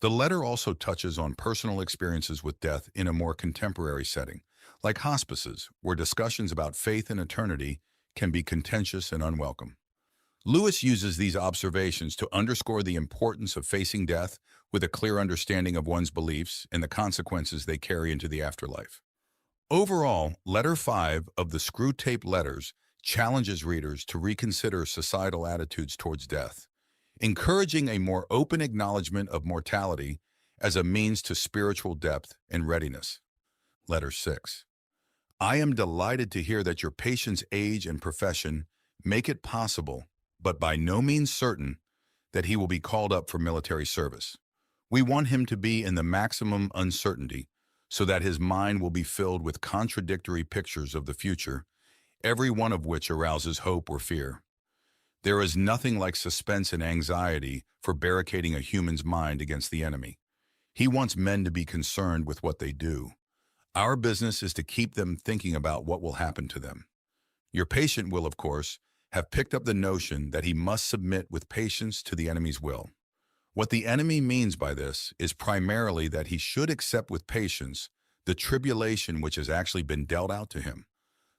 The letter also touches on personal experiences with death in a more contemporary setting, like hospices, where discussions about faith and eternity can be contentious and unwelcome. Lewis uses these observations to underscore the importance of facing death with a clear understanding of one's beliefs and the consequences they carry into the afterlife. Overall, Letter 5 of the Screwtape Letters challenges readers to reconsider societal attitudes towards death, encouraging a more open acknowledgement of mortality as a means to spiritual depth and readiness. Letter 6. I am delighted to hear that your patient's age and profession make it possible, but by no means certain, that he will be called up for military service. We want him to be in the maximum uncertainty so that his mind will be filled with contradictory pictures of the future, every one of which arouses hope or fear. There is nothing like suspense and anxiety for barricading a human's mind against the enemy. He wants men to be concerned with what they do. Our business is to keep them thinking about what will happen to them. Your patient will, of course, have picked up the notion that he must submit with patience to the enemy's will. What the enemy means by this is primarily that he should accept with patience the tribulation which has actually been dealt out to him,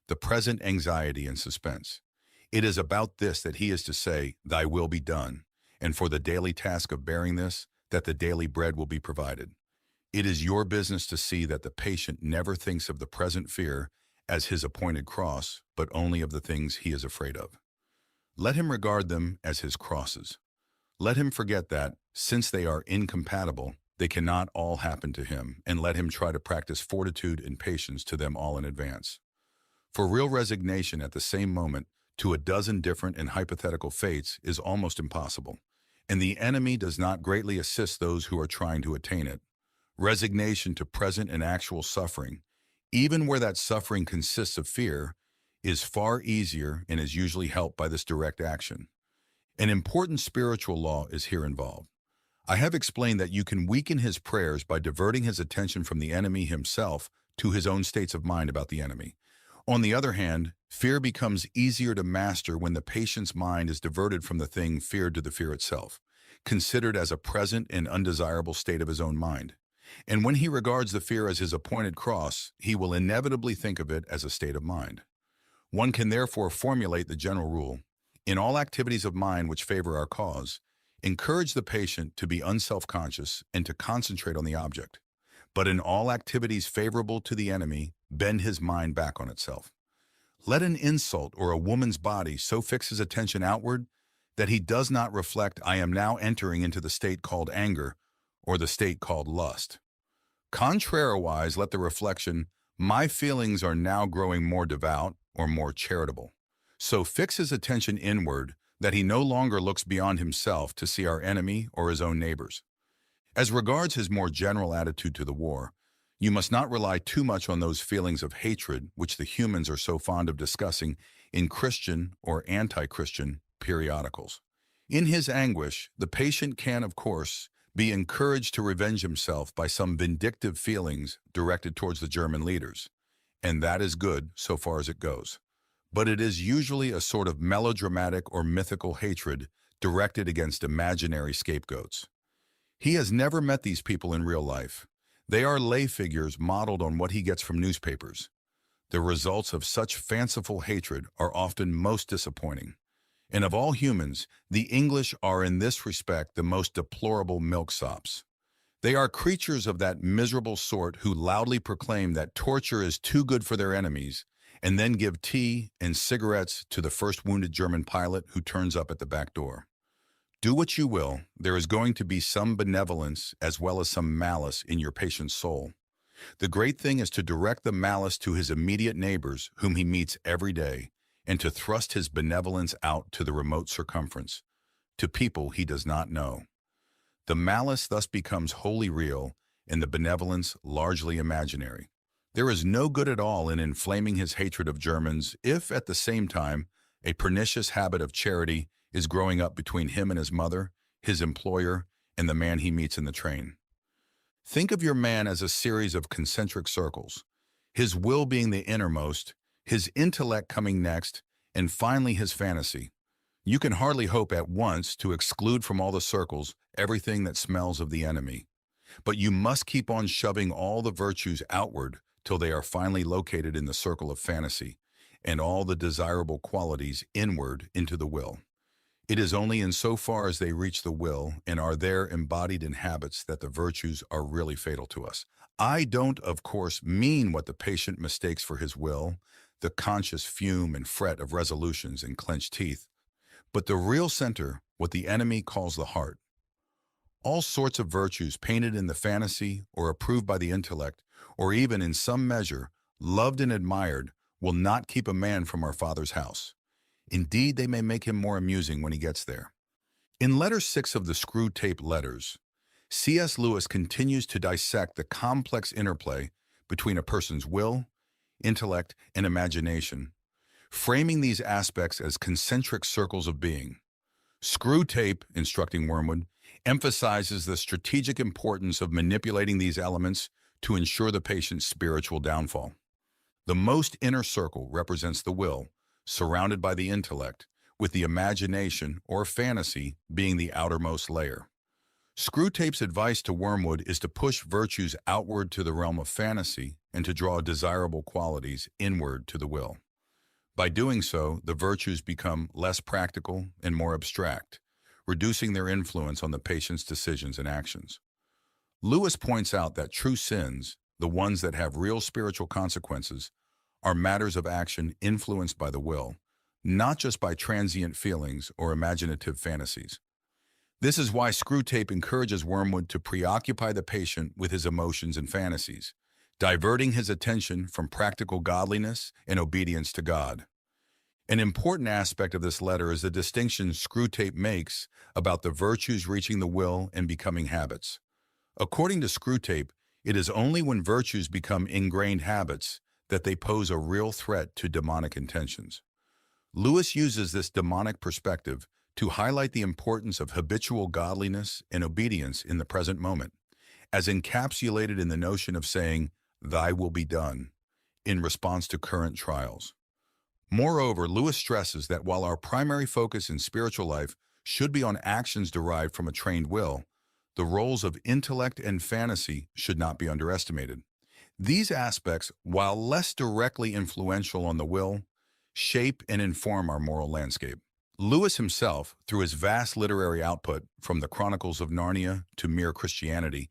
the present anxiety and suspense. It is about this that he is to say, "Thy will be done," and for the daily task of bearing this, that the daily bread will be provided. It is your business to see that the patient never thinks of the present fear as his appointed cross, but only of the things he is afraid of. Let him regard them as his crosses. Let him forget that, since they are incompatible, they cannot all happen to him, and let him try to practice fortitude and patience to them all in advance. For real resignation at the same moment to a dozen different and hypothetical fates is almost impossible, and the enemy does not greatly assist those who are trying to attain it. Resignation to present and actual suffering, even where that suffering consists of fear, is far easier and is usually helped by this direct action. An important spiritual law is here involved. I have explained that you can weaken his prayers by diverting his attention from the enemy himself to his own states of mind about the enemy. On the other hand, fear becomes easier to master when the patient's mind is diverted from the thing feared to the fear itself, considered as a present and undesirable state of his own mind. And when he regards the fear as his appointed cross, he will inevitably think of it as a state of mind. One can therefore formulate the general rule: in all activities of mind which favor our cause, encourage the patient to be unself-conscious and to concentrate on the object. But in all activities favorable to the enemy, bend his mind back on itself. Let an insult or a woman's body so fix his attention outward that he does not reflect, I am now entering into the state called anger or the state called lust. Contrariwise, let the reflection, my feelings are now growing more devout or more charitable. So fix his attention inward that he no longer looks beyond himself to see our enemy or his own neighbors. As regards his more general attitude to the war, you must not rely too much on those feelings of hatred which the humans are so fond of discussing in Christian or anti-Christian periodicals. In his anguish, the patient can, of course, be encouraged to revenge himself by some vindictive feelings directed towards the German leaders, and that is good so far as it goes. But it is usually a sort of melodramatic or mythical hatred directed against imaginary scapegoats. He has never met these people in real life. They are lay figures modeled on what he gets from newspapers. The results of such fanciful hatred are often most disappointing. And of all humans, the English are in this respect the most deplorable milksops. They are creatures of that miserable sort who loudly proclaim that torture is too good for their enemies, and then give tea and cigarettes to the first wounded German pilot who turns up at the back door. Do what you will, there is going to be some benevolence as well as some malice in your patient's soul. The great thing is to direct the malice to his immediate neighbors whom he meets every day, and to thrust his benevolence out to the remote circumference, to people he does not know. The malice thus becomes wholly real, and the benevolence largely imaginary. There is no good at all in inflaming his hatred of Germans if, at the same time, a pernicious habit of charity is growing up between him and his mother, his employer, and the man he meets in the train. Think of your man as a series of concentric circles, his will being the innermost, his intellect coming next, and finally his fantasy. You can hardly hope at once to exclude from all the circles everything that smells of the enemy. But you must keep on shoving all the virtues outward till they are finally located in the circle of fantasy, and all the desirable qualities inward into the will. It is only in so far as they reach the will and are there embodied in habits that the virtues are really fatal to us. I don't, of course, mean what the patient mistakes for his will, the conscious fume and fret of resolutions and clenched teeth, but the real center, what the enemy calls the heart. All sorts of virtues painted in the fantasy or approved by the intellect, or even in some measure, loved and admired, will not keep a man from our Father's house. Indeed, they may make him more amusing when he gets there. In letter 6 of the Screwtape Letters, C.S. Lewis continues to dissect the complex interplay between a person's will, intellect, and imagination, framing these aspects as concentric circles of being. Screwtape, instructing Wormwood, emphasizes the strategic importance of manipulating these elements to ensure the patient's spiritual downfall. The most inner circle represents the will, surrounded by the intellect, with the imagination or fantasy being the outermost layer. Screwtape's advice to Wormwood is to push virtues outward to the realm of fantasy and to draw desirable qualities inward to the will. By doing so, the virtues become less practical and more abstract, reducing their influence on the patient's decisions and actions. Lewis points out that true sins, the ones that have real spiritual consequences, are matters of action influenced by the will, not just by transient feelings or imaginative fantasies. This is why Screwtape encourages Wormwood to preoccupy the patient with his emotions and fantasies, diverting his attention from practical godliness and obedience to God. An important aspect of this letter is the distinction Screwtape makes about the virtues reaching the will and becoming habits. According to Screwtape, it is only when virtues become ingrained habits that they pose a real threat to demonic intentions. Lewis uses this demonic perspective to highlight the importance of habitual godliness and obedience in the present moment, as encapsulated in the notion of saying, "Thy will be done," in response to current trials. Moreover, Lewis stresses that while our primary focus in spiritual life should be on actions derived from a trained will, the roles of intellect and fantasy should not be underestimated. These aspects, while less directly influential on the will, shape and inform our moral landscape. Lewis himself, through his vast literary output, from the Chronicles of Narnia to Mere Christianity,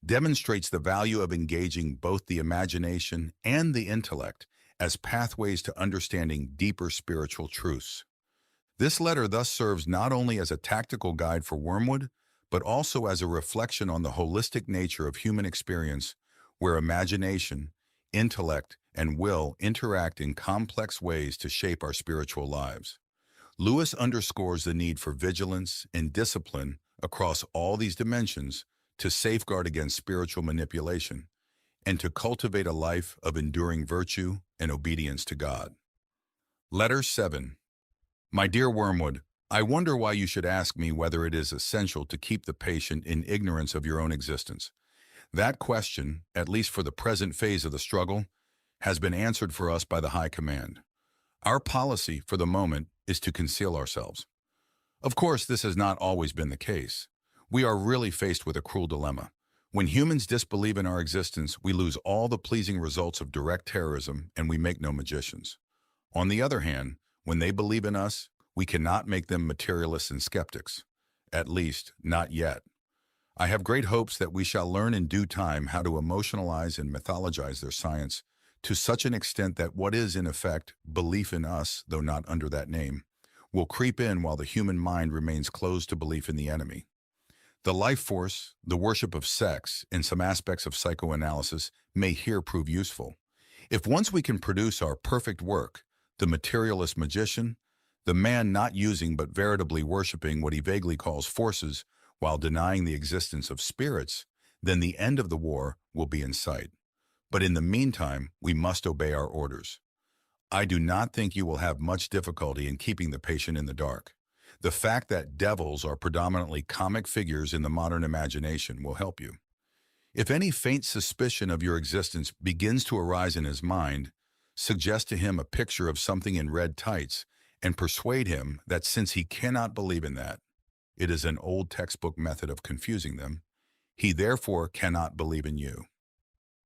demonstrates the value of engaging both the imagination and the intellect as pathways to understanding deeper spiritual truths. This letter thus serves not only as a tactical guide for Wormwood, but also as a reflection on the holistic nature of human experience, where imagination, intellect, and will interact in complex ways to shape our spiritual lives. Lewis underscores the need for vigilance and discipline across all these dimensions to safeguard against spiritual manipulation and to cultivate a life of enduring virtue and obedience to God. Letter 7. My dear Wormwood, I wonder why you should ask me whether it is essential to keep the patient in ignorance of your own existence. That question, at least for the present phase of the struggle, has been answered for us by the High Command. Our policy, for the moment, is to conceal ourselves. Of course, this has not always been the case. We are really faced with a cruel dilemma. When humans disbelieve in our existence, we lose all the pleasing results of direct terrorism and we make no magicians. On the other hand, when they believe in us, we cannot make them materialists and skeptics. At least, not yet. I have great hopes that we shall learn in due time how to emotionalize and mythologize their science to such an extent that what is, in effect, belief in us, though not under that name, will creep in while the human mind remains closed to belief in the enemy. The life force, the worship of sex, and some aspects of psychoanalysis may here prove useful. If once we can produce our perfect work, the materialist magician, the man not using but veritably worshiping what he vaguely calls forces while denying the existence of spirits, then the end of the war will be in sight. But in the meantime, we must obey our orders. I do not think you will have much difficulty in keeping the patient in the dark. The fact that devils are predominantly comic figures in the modern imagination will help you. If any faint suspicion of your existence begins to arise in his mind, suggest to him a picture of something in red tights and persuade him that since he cannot believe in that, it is an old textbook method of confusing them, he therefore cannot believe in you.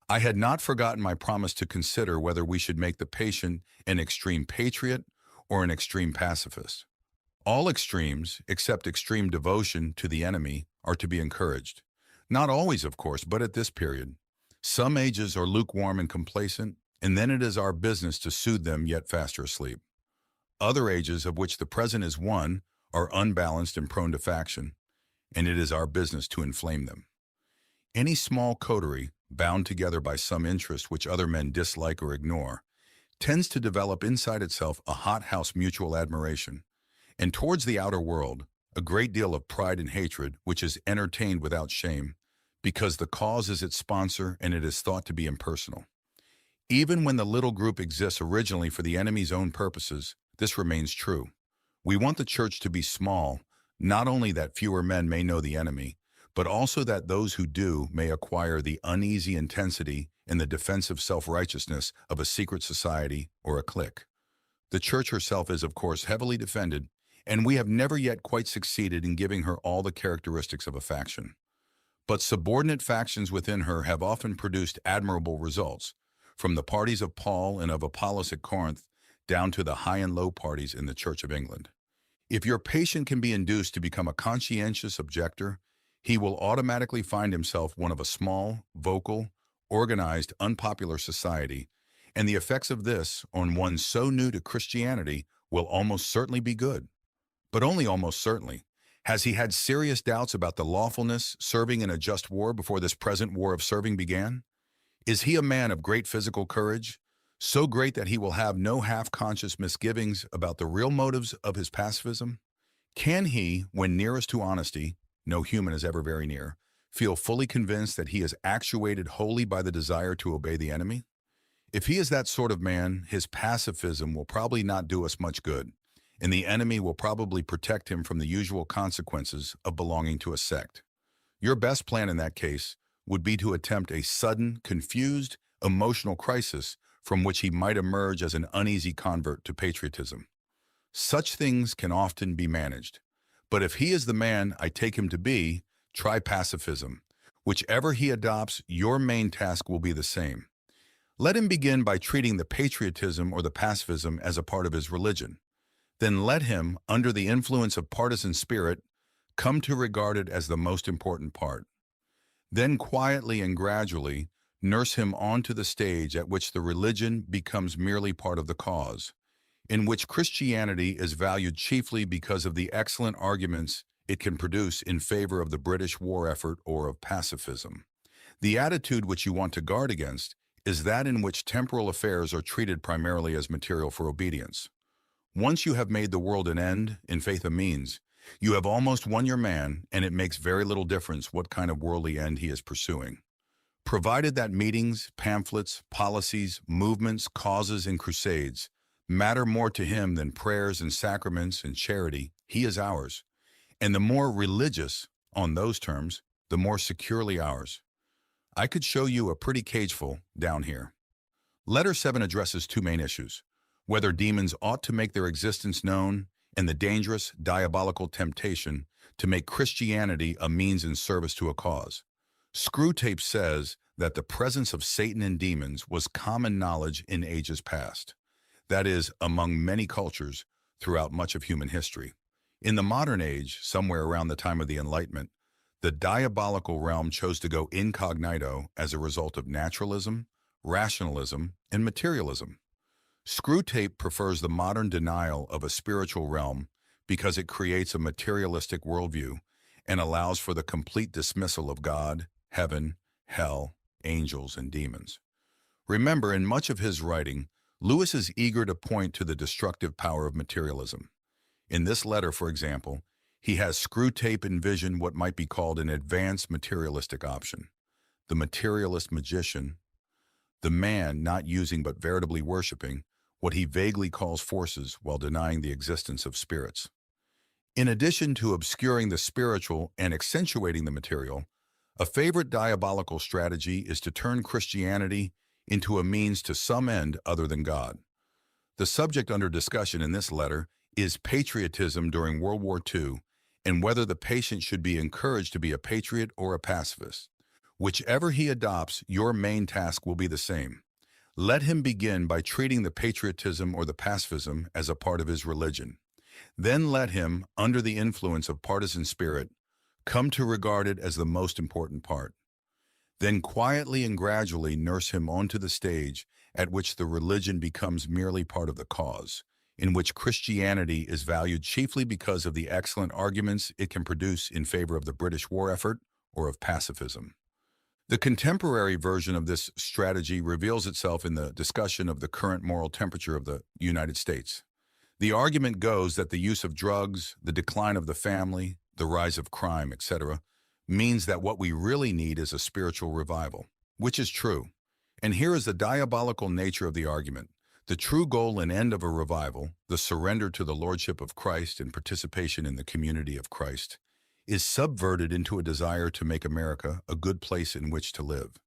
I had not forgotten my promise to consider whether we should make the patient an extreme patriot or an extreme pacifist. All extremes, except extreme devotion to the enemy, are to be encouraged. Not always, of course, but at this period. Some ages are lukewarm and complacent, and then it is our business to soothe them yet faster asleep. Other ages, of which the present is one, are unbalanced and prone to faction, and it is our business to inflame them. Any small coterie, bound together by some interest which other men dislike or ignore, tends to develop inside itself a hothouse mutual admiration, and towards the outer world, a great deal of pride and hatred which is entertained without shame, because the cause is its sponsor and it is thought to be impersonal. Even when the little group exists originally for the enemy's own purposes, this remains true. We want the church to be small, not only that fewer men may know the enemy, but also that those who do may acquire the uneasy intensity and the defensive self-righteousness of a secret society or a clique. The church herself is, of course, heavily defended, and we have never yet quite succeeded in giving her all the characteristics of a faction. But subordinate factions within her have often produced admirable results, from the parties of Paul and of Apollos at Corinth down to the high and low parties in the Church of England. If your patient can be induced to become a conscientious objector, he will automatically find himself one of a small, vocal, organized, unpopular society, and the effects of this on one so new to Christianity will almost certainly be good. But only almost certainly. Has he had serious doubts about the lawfulness serving in a just war before this present war of serving began? Is he a man of great physical courage, so great that he will have no half-conscious misgivings about the real motives of his pacifism? Can he, when nearest to honesty, no human is ever very near, feel fully convinced that he is actuated wholly by the desire to obey the enemy? If he is that sort of man, his pacifism will probably not do us much good, and the enemy will probably protect him from the usual consequences of belonging to a sect. Your best plan in that case would be to attempt a sudden, confused, emotional crisis from which he might emerge as an uneasy convert to patriotism. Such things can often be managed. But if he is the man I take him to be, try pacifism. Whichever he adopts, your main task will be the same. Let him begin by treating the patriotism or the pacifism as a part of his religion. Then let him, under the influence of partisan spirit, come to regard it as the most important part. Then quietly and gradually nurse him onto the stage at which the religion becomes merely part of the cause, in which Christianity is valued chiefly because of the excellent arguments it can produce in favor of the British war effort or of pacifism. The attitude which you want to guard against is that in which temporal affairs are treated primarily as material for obedience. Once you have made the world an end, in faith a means, you have almost won your man, and it makes very little difference what kind of worldly end he is pursuing. Provided that meetings, pamphlets, policies, movements, causes, and crusades matter more to him than prayers and sacraments and charity, he is ours. And the more religious, on those terms, the more securely ours. I could show you a pretty cageful down here. Letter 7 addresses two main issues: whether demons ought to make their existence known and the dangerous, diabolical temptation to make Christianity a means in service to a cause. Screwtape says that the presence of Satan and demons was common knowledge in ages past. That is, among many cultures throughout much of human history. In the modern age, somewhere around the time of the Enlightenment, the diabolical realm chose to go incognito as a result of naturalism, rationalism, and materialism. Screwtape prefers the modern denial of a spiritual realm because it creates a materialistic worldview and allows for the complete dismissal of God, heaven, hell, angels, and demons. Remember, in much of his writing, Lewis is eager to point to the destructive power of materialism. In this letter, for example, he has Screwtape envision what might be called an advanced materialistic option. The materialist magician, the man not using but veritably worshiping what he vaguely calls forces while denying the existence of spirits. In addition to obscuring the spiritual and accentuating the material, a favorite diabolical strategy is to turn Christianity into a means to some end other than God. The subject under discussion in this letter is patriotism during World War II and whether the patient should be encouraged to be a patriot or a pacifist. Whichever he adopts, your main task will be the same. Let him begin by treating the patriotism or the pacifism as a part of his religion. Then let him, under the influence of partisan spirit, come to regard it as the most important part. Then quietly and gradually nurse him onto the stage at which the religion becomes merely part of the cause, in which Christianity is valued chiefly because of the excellent arguments it can produce in favor of the British war effort or of pacifism. The contemporary version of this strategy reveals itself in the discussion of the current moral temperature of the United States. The argument goes that the use of drugs, the decline of the family, the rise of crime, etc., means that what we really need is a spiritual revival, which is true. And here is the diabolical nature of the argument. The true goal and end of a revival, the surrender to the lordship of Christ and participation in the community of Christ, is subverted into a desire to make America a good place in which to live.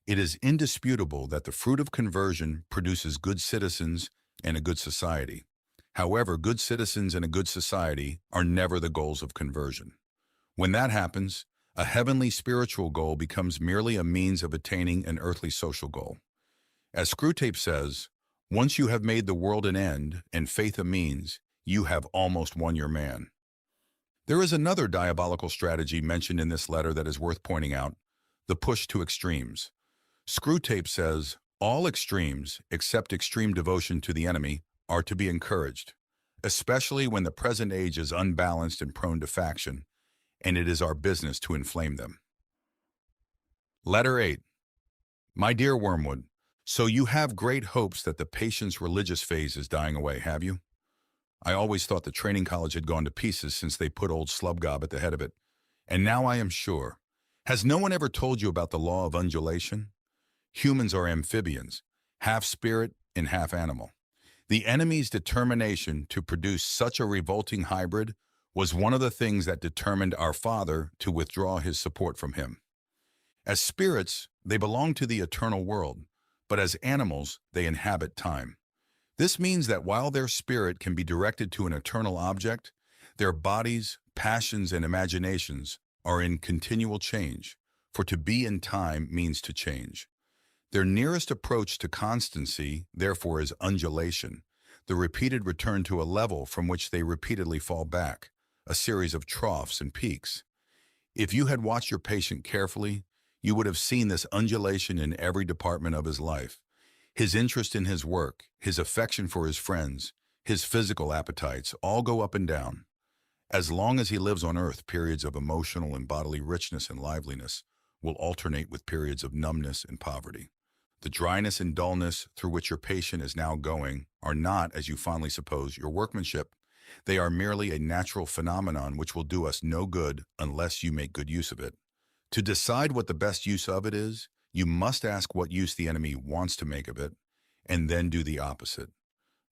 It is indisputable that the fruit of conversion produces good citizens and a good society. However, good citizens and a good society are never the goals of conversion. When that happens, a heavenly spiritual goal becomes merely a means of attaining an earthly social goal. As Screwtape says, once you have made the world an end and faith a means, you have almost won your man. There is another diabolical strategy mentioned in this letter that is worth pointing out: the push to extremes. Screwtape says, all extremes, except extreme devotion to the enemy, are to be encouraged, especially when the present age is unbalanced and prone to faction, and it is our business to inflame them. Letter 8. My dear Wormwood, so you have great hopes that the patient's religious phase is dying away, have you? I always thought the training college had gone to pieces since they put old Slubgob at the head of it. And now I am sure. Has no one ever told you about the law of undulation? Humans are amphibians, half spirit and half animal. The enemy's determination to produce such a revolting hybrid was one of the things that determined our Father to withdraw his support from him. As spirits, they belong to the eternal world, but as animals, they inhabit time. This means that while their spirit can be directed to an eternal object, their bodies, passions, and imaginations are in continual change, for to be in time means to change. Their nearest approach to constancy, therefore, is undulation, the repeated return to a level from which they repeatedly fall back, a series of troughs and peaks. If you had watched your patient carefully, you would have seen this undulation in every department of his life. His interest in his work, his affection for his friends, his physical appetites all go up and down. As long as he lives on earth, periods of emotional and bodily richness and liveliness will alternate with periods of numbness and poverty. The dryness and dullness through which your patient is now going are not, as you fondly suppose, your workmanship. They are merely a natural phenomenon which will do us no good unless you make good use of it. To decide what the best use of it is, you must ask what use the enemy wants to make of it, and then do the opposite.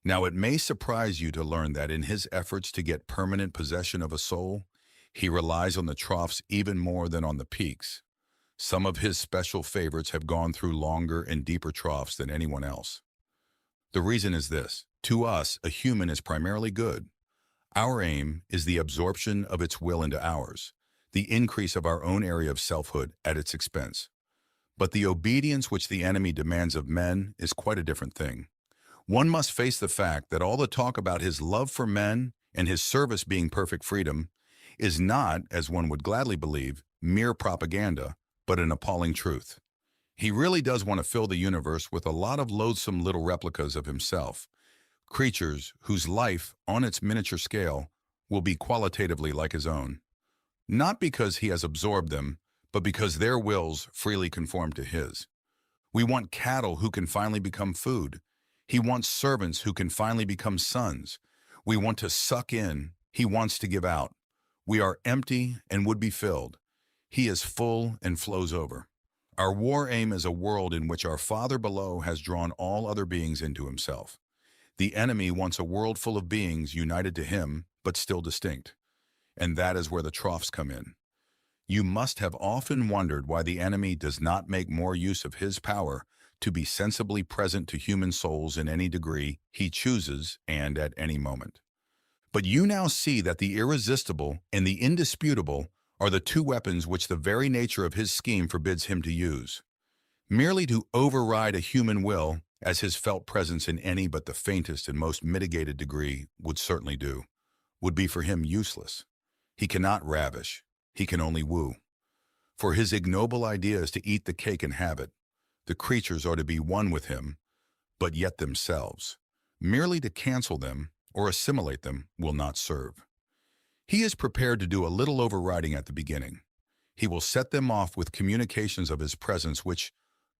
Now, it may surprise you to learn that in his efforts to get permanent possession of a soul, he relies on the troughs even more than on the peaks. Some of his special favorites have gone through longer and deeper troughs than anyone else. The reason is this: to us, a human is primarily good. Our aim is the absorption of its will into ours, the increase of our own area of selfhood at its expense. But the obedience which the enemy demands of men is quite a different thing. One must face the fact that all the talk about his love for men and his service being perfect freedom is not, as one would gladly believe, mere propaganda, but an appalling truth. He really does want to fill the universe with a lot of loathsome little replicas of himself, creatures whose life, on its miniature scale, will be qualitatively like his own. Not because he has absorbed them, but because their wills freely conform to his. We want cattle who can finally become food. He wants servants who can finally become sons. We want to suck in. He wants to give out. We are empty and would be filled. He is full and flows over. Our war aim is a world in which our Father below has drawn all other beings into himself. The enemy wants a world full of beings united to him, but still distinct. And that is where the troughs come in. You must have often wondered why the enemy does not make more use of his power to be sensibly present to human souls in any degree he chooses and at any moment. But you now see that the irresistible and the indisputable are the two weapons which the very nature of his scheme forbids him to use. Merely to override a human will, as his felt presence in any but the faintest and most mitigated degree would certainly do, would be for him useless. He cannot ravish. He can only woo. For his ignoble idea is to eat the cake and have it. The creatures are to be one with him, but yet themselves. Merely to cancel them or assimilate them will not serve. He is prepared to do a little overriding at the beginning. He will set them off with communications of his presence which,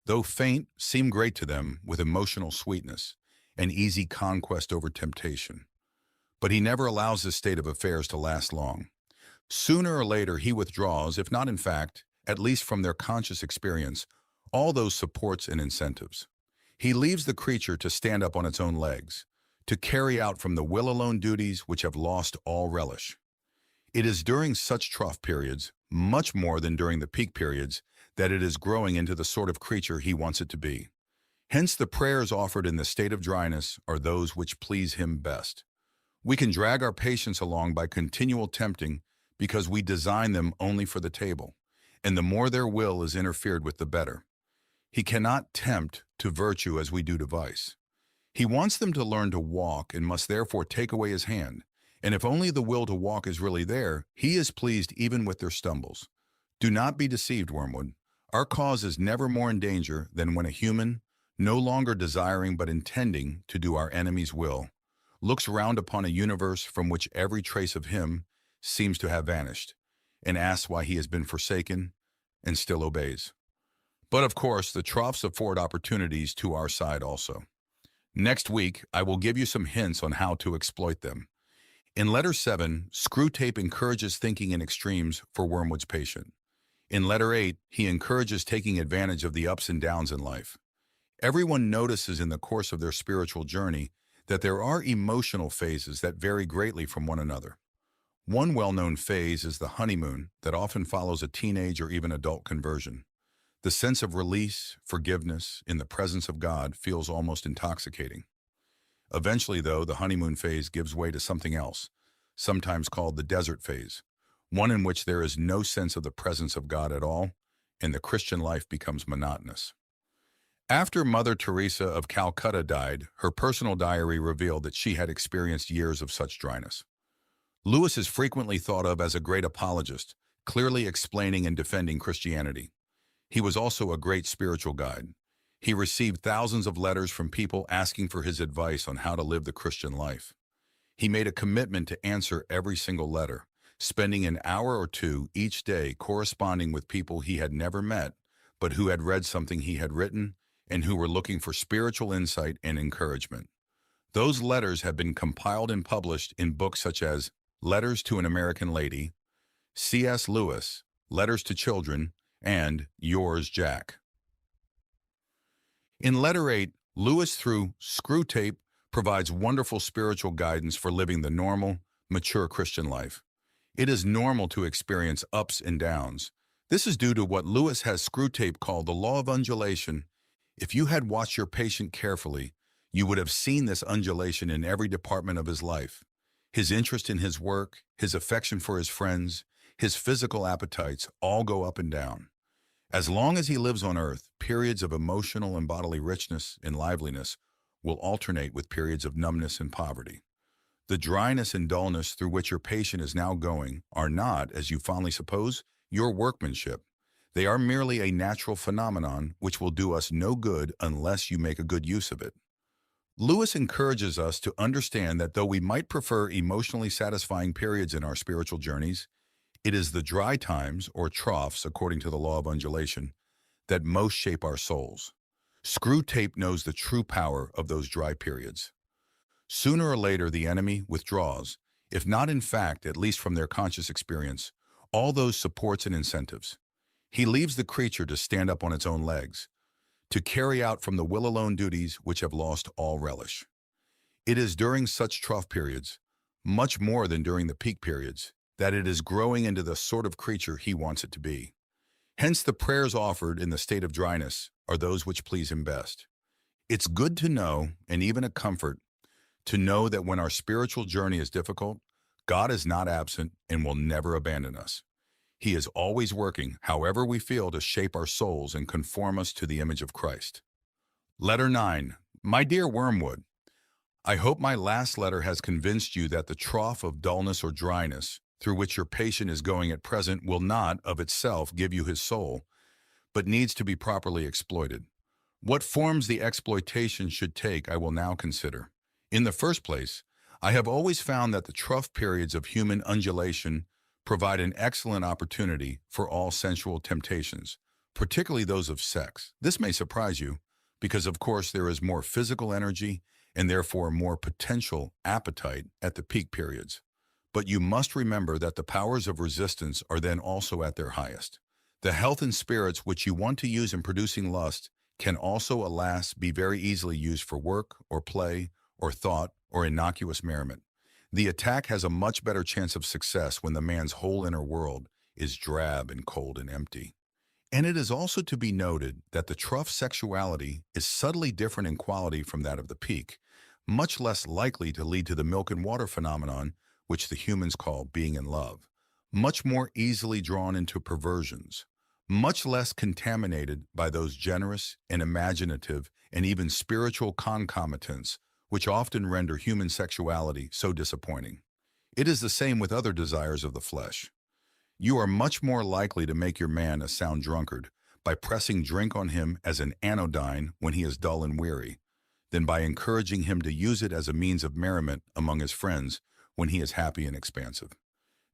though faint, seem great to them with emotional sweetness, an easy conquest over temptation. But he never allows this state of affairs to last long. Sooner or later he withdraws, if not in fact, at least from their conscious experience, all those supports and incentives. He leaves the creature to stand up on its own legs, to carry out from the will alone duties which have lost all relish. It is during such trough periods, much more than during the peak periods, that it is growing into the sort of creature he wants it to be. Hence the prayers offered in the state of dryness are those which please him best. We can drag our patients along by continual tempting because we design them only for the table, and the more their will is interfered with, the better. He cannot tempt to virtue as we do to vice. He wants them to learn to walk and must therefore take away his hand. And if only the will to walk is really there, he is pleased even with their stumbles. Do not be deceived, Wormwood. Our cause is never more in danger than when a human, no longer desiring but intending to do our enemy's will, looks round upon a universe from which every trace of him seems to have vanished, and asks why he has been forsaken and still obeys. But of course, the troughs afford opportunities to our side also. Next week, I will give you some hints on how to exploit them. In Letter 7, Screwtape encourages thinking in extremes for Wormwood's patient. In Letter 8, he encourages taking advantage of the ups and downs in life. Everyone notices in the course of their spiritual journey that there are emotional phases that vary greatly from one another. One well-known phase is the honeymoon that often follows a teenage or even adult conversion. The sense of release, forgiveness, in the presence of God feels almost intoxicating. Eventually, though, the honeymoon phase gives way to something else, sometimes called the desert phase, one in which there is no sense of the presence of God at all, and the Christian life becomes monotonous. After Mother Teresa of Calcutta died, her personal diary revealed that she had experienced years of such dryness. Lewis is frequently thought of as a great apologist, clearly explaining and defending Christianity. He was also a great spiritual guide. He received thousands of letters from people asking for his advice on how to live the Christian life. He made a commitment to answer every single letter, spending an hour or two each day corresponding with people he had never met, but who had read something he had written and who were looking for spiritual insight and encouragement. Those letters have been compiled and published in books such as Letters to an American Lady, C.S. Lewis, Letters to Children, and Yours, Jack. In Letter 8, Lewis, through Screwtape, provides wonderful spiritual guidance for living the normal, mature Christian life. It is normal to experience ups and downs. This is due to what Lewis has Screwtape called the law of undulation. If you had watched your patient carefully, you would have seen this undulation in every department of his life. His interest in his work, his affection for his friends, his physical appetites all go up and down. As long as he lives on earth, periods of emotional and bodily richness and liveliness will alternate with periods of numbness and poverty. The dryness and dullness through which your patient is now going are not, as you fondly suppose, your workmanship. They are merely a natural phenomenon which will do us no good unless you make a good use of it. Lewis encourages us to understand that though we might prefer emotionally satisfying periods in our spiritual journeys, it is the dry times, or troughs, according to the law of undulation, that most shape our souls. Screwtape knows the true power of those dry periods. Sooner or later, the enemy withdraws, if not in fact, at least from their conscious experience, all those supports and incentives. He leaves the creature to stand up on its own legs, to carry out from the will alone duties which have lost all relish. It is during such trough periods, much more than during the peak periods, that it is growing into the sort of creature he wants it to be. Hence the prayers offered in the state of dryness are those which please him best. It's good to know, and even a comfort, to know that when our spiritual journey is difficult, God is not absent and will never abandon us. He is always working, however we feel, to shape our souls and conform us to the image of Christ. Letter 9. My dear Wormwood, I hope my last letter has convinced you that the trough of dullness or dryness through which your patient is going at present will not, of itself, give you his soul, but needs to be properly exploited. What forms the exploitation should take I will now consider. In the first place, I have always found that the trough periods of human undulation provide an excellent opportunity for all sensual temptations, particularly those of sex. This may surprise you, because of course there is more physical energy and therefore more potential appetite at the peak periods. But you must remember that the powers of resistance are then also at their highest. The health and spirits which you want to use in producing lust can also, alas, be very easily used for work or play or thought or innocuous merriment. The attack has a much better chance of success when the man's whole inner world is drab and cold and empty. And it is also to be noted that the trough sexuality is subtly different in quality from that of the peak, much less likely to lead to the milk and water phenomenon which the humans call being in love, much more easily drawn into perversions, much less contaminated by those generous and imaginative and even spiritual concomitants which often render human sexuality so disappointing. It is the same with other desires of the flesh. You are much more likely to make your man a sound drunkard by pressing drink on him as an anodyne when he is dull and weary, than by encouraging him to use it as a means of merriment among his friends when he is happy and expansive.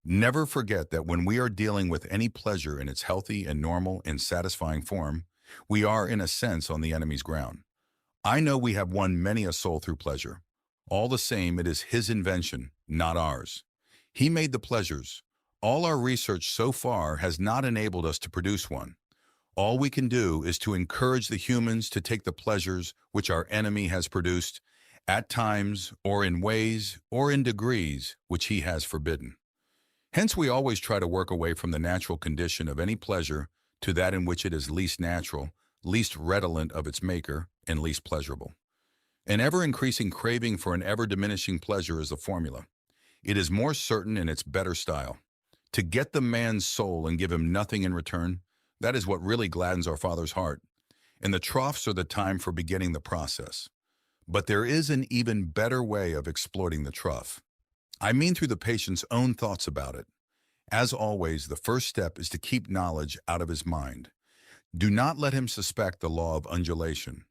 Never forget that when we are dealing with any pleasure in its healthy and normal and satisfying form, we are, in a sense, on the enemy's ground. I know we have won many a soul through pleasure. All the same, it is his invention, not ours. He made the pleasures. All our research so far has not enabled us to produce one. All we can do is to encourage the humans to take the pleasures which our enemy has produced, at times, or in ways, or in degrees, which he has forbidden. Hence, we always try to work away from the natural condition of any pleasure to that in which it is least natural, least redolent of its maker, and least pleasurable. An ever-increasing craving for an ever-diminishing pleasure is the formula. It is more certain in its better style. To get the man's soul and give him nothing in return, that is what really gladdens our Father's heart. And the troughs are the time for beginning the process. But there is an even better way of exploiting the trough. I mean through the patient's own thoughts about it. As always, the first step is to keep knowledge out of his mind. Do not let him suspect the law of undulation.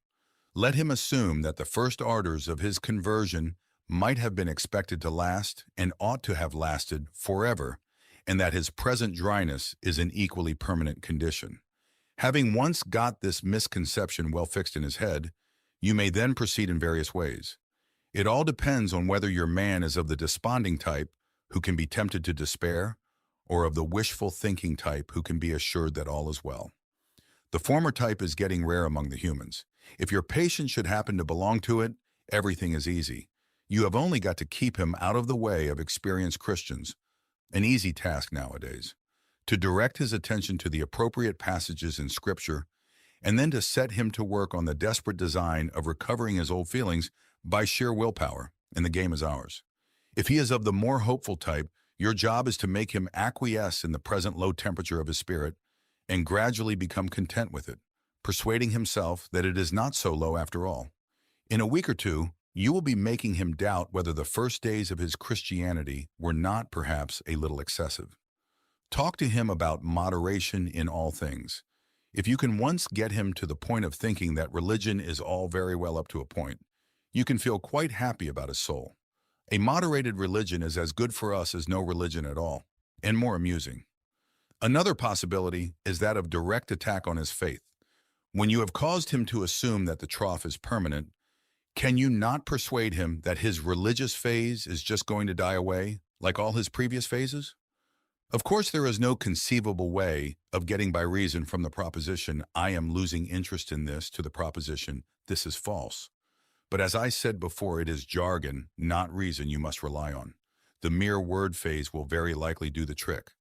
Let him assume that the first ardors of his conversion might have been expected to last and ought to have lasted forever, and that his present dryness is an equally permanent condition. Having once got this misconception well fixed in his head, you may then proceed in various ways. It all depends on whether your man is of the desponding type who can be tempted to despair, or of the wishful thinking type who can be assured that all is well. The former type is getting rare among the humans. If your patient should happen to belong to it, everything is easy. You have only got to keep him out of the way of experienced Christians, an easy task nowadays, to direct his attention to the appropriate passages in Scripture, and then to set him to work on the desperate design of recovering his old feelings by sheer willpower, and the game is ours. If he is of the more hopeful type, your job is to make him acquiesce in the present low temperature of his spirit and gradually become content with it, persuading himself that it is not so low after all. In a week or two, you will be making him doubt whether the first days of his Christianity were not perhaps a little excessive. Talk to him about moderation in all things. If you can once get him to the point of thinking that religion is all very well up to a point, you can feel quite happy about his soul. A moderated religion is as good for us as no religion at all, and more amusing. Another possibility is that of direct attack on his faith. When you have caused him to assume that the trough is permanent, can you not persuade him that his religious phase is just going to die away, like all his previous phases? Of course, there is no conceivable way of getting by reason from the proposition, I am losing interest in this, to the proposition, this is false. But as I said before, it is jargon, not reason, you must rely on. The mere word phase will very likely do the trick.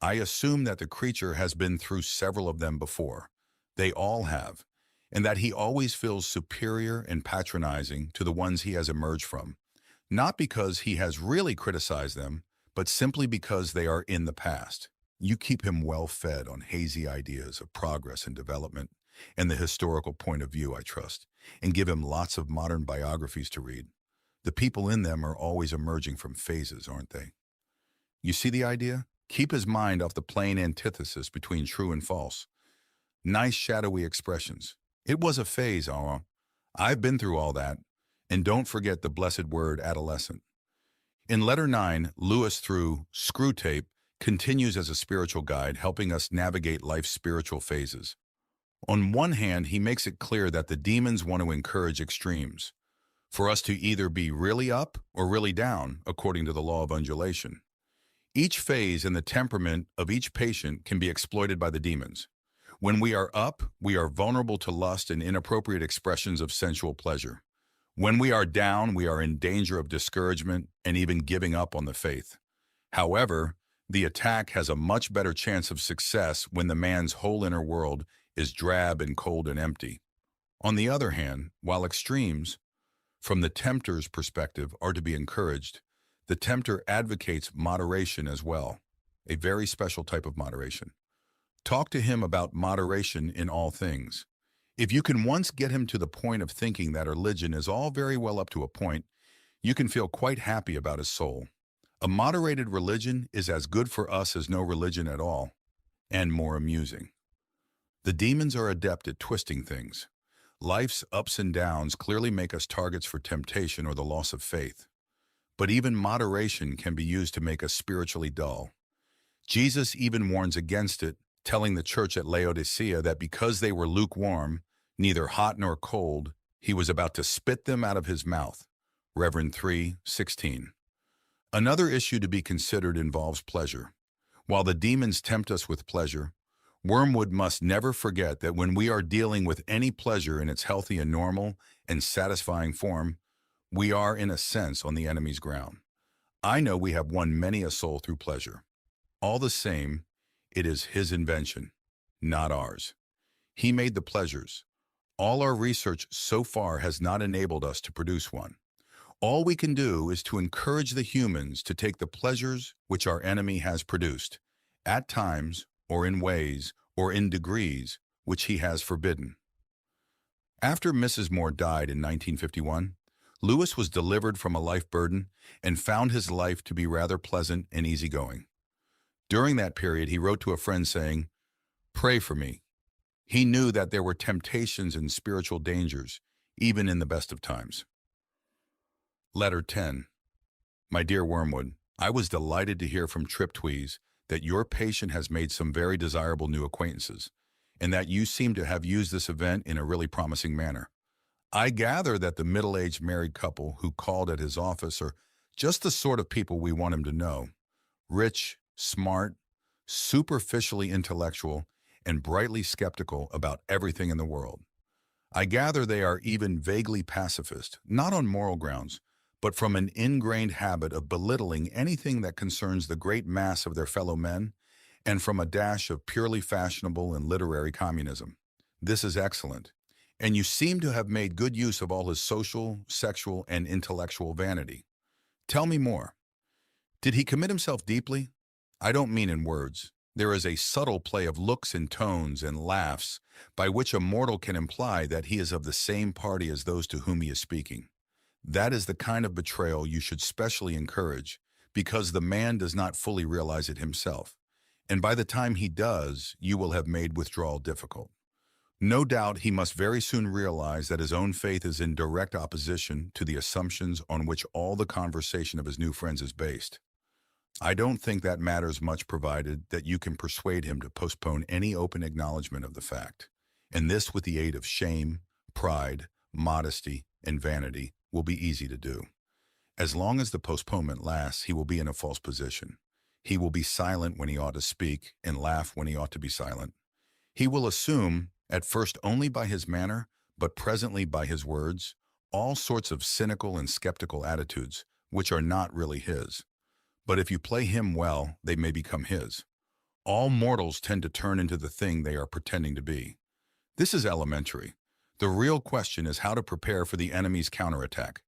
I assume that the creature has been through several of them before. They all have, and that he always feels superior and patronizing to the ones he has emerged from, not because he has really criticized them, but simply because they are in the past. You keep him well fed on hazy ideas of progress and development and the historical point of view, I trust, and give him lots of modern biographies to read. The people in them are always emerging from phases, aren't they? You see the idea? Keep his mind off the plain antithesis between true and false. Nice shadowy expressions. It was a phase, I've been through all that. And don't forget the blessed word adolescent. In letter 9, Lewis, through Screwtape, continues as a spiritual guide, helping us navigate life's spiritual phases. On one hand, he makes it clear that the demons want to encourage extremes, for us to either be really up or really down, according to the law of undulation. Each phase and the temperament of each patient can be exploited by the demons. When we are up, we are vulnerable to lust and inappropriate expressions of sensual pleasure. When we are down, we are in danger of discouragement and even giving up on the faith. However, the attack has a much better chance of success when the man's whole inner world is drab and cold and empty. On the other hand, while extremes, from the tempter's perspective, are to be encouraged, the tempter advocates moderation as well, a very special type of moderation. Talk to him about moderation in all things. If you can once get him to the point of thinking that religion is all very well up to a point, you can feel quite happy about his soul. A moderated religion is as good for us as no religion at all, and more amusing. The demons are adept at twisting things. Life's ups and downs clearly make us targets for temptation or the loss of faith. But even moderation can be used to make us spiritually dull. Jesus even warns against it, telling the church at Laodicea that because they were lukewarm, neither hot nor cold, he was about to spit them out of his mouth. Reverend 3:16. Another issue to be considered involves pleasure. While the demons tempt us with pleasure, Wormwood must never forget that when we are dealing with any pleasure in its healthy and normal and satisfying form, we are, in a sense, on the enemy's ground. I know we have won many a soul through pleasure. All the same, it is his invention, not ours. He made the pleasures. All our research so far has not enabled us to produce one. All we can do is to encourage the humans to take the pleasures which our enemy has produced, at times, or in ways, or in degrees, which he has forbidden. After Mrs. Moore died in 1951, Lewis was delivered from a life burden and found his life to be rather pleasant and easygoing. During that period, he wrote to a friend saying, "Pray for me." He knew that there were temptations and spiritual dangers, even in the best of times. Letter 10. My dear Wormwood, I was delighted to hear from Triptweeze that your patient has made some very desirable new acquaintances, and that you seem to have used this event in a really promising manner. I gather that the middle-aged married couple who called at his office are just the sort of people we want him to know. Rich, smart, superficially intellectual, and brightly skeptical about everything in the world. I gather they are even vaguely pacifist, not on moral grounds, but from an ingrained habit of belittling anything that concerns the great mass of their fellow men, and from a dash of purely fashionable and literary communism. This is excellent, and you seem to have made good use of all his social, sexual, and intellectual vanity. Tell me more. Did he commit himself deeply? I don't mean in words. There is a subtle play of looks and tones and laughs by which a mortal can imply that he is of the same party as those to whom he is speaking. That is the kind of betrayal you should specially encourage, because the man does not fully realize it himself, and by the time he does, you will have made withdrawal difficult. No doubt he must very soon realize that his own faith is in direct opposition to the assumptions on which all the conversation of his new friends is based. I don't think that matters much, provided that you can persuade him to postpone any open acknowledgement of the fact, and this with the aid of shame, pride, modesty, and vanity will be easy to do. As long as the postponement lasts, he will be in a false position. He will be silent when he ought to speak and laugh when he ought to be silent. He will assume, at first only by his manner, but presently by his words, all sorts of cynical and skeptical attitudes, which are not really his. But if you play him well, they may become his. All mortals tend to turn into the thing they are pretending to be. This is elementary. The real question is how to prepare for the enemy's counterattack.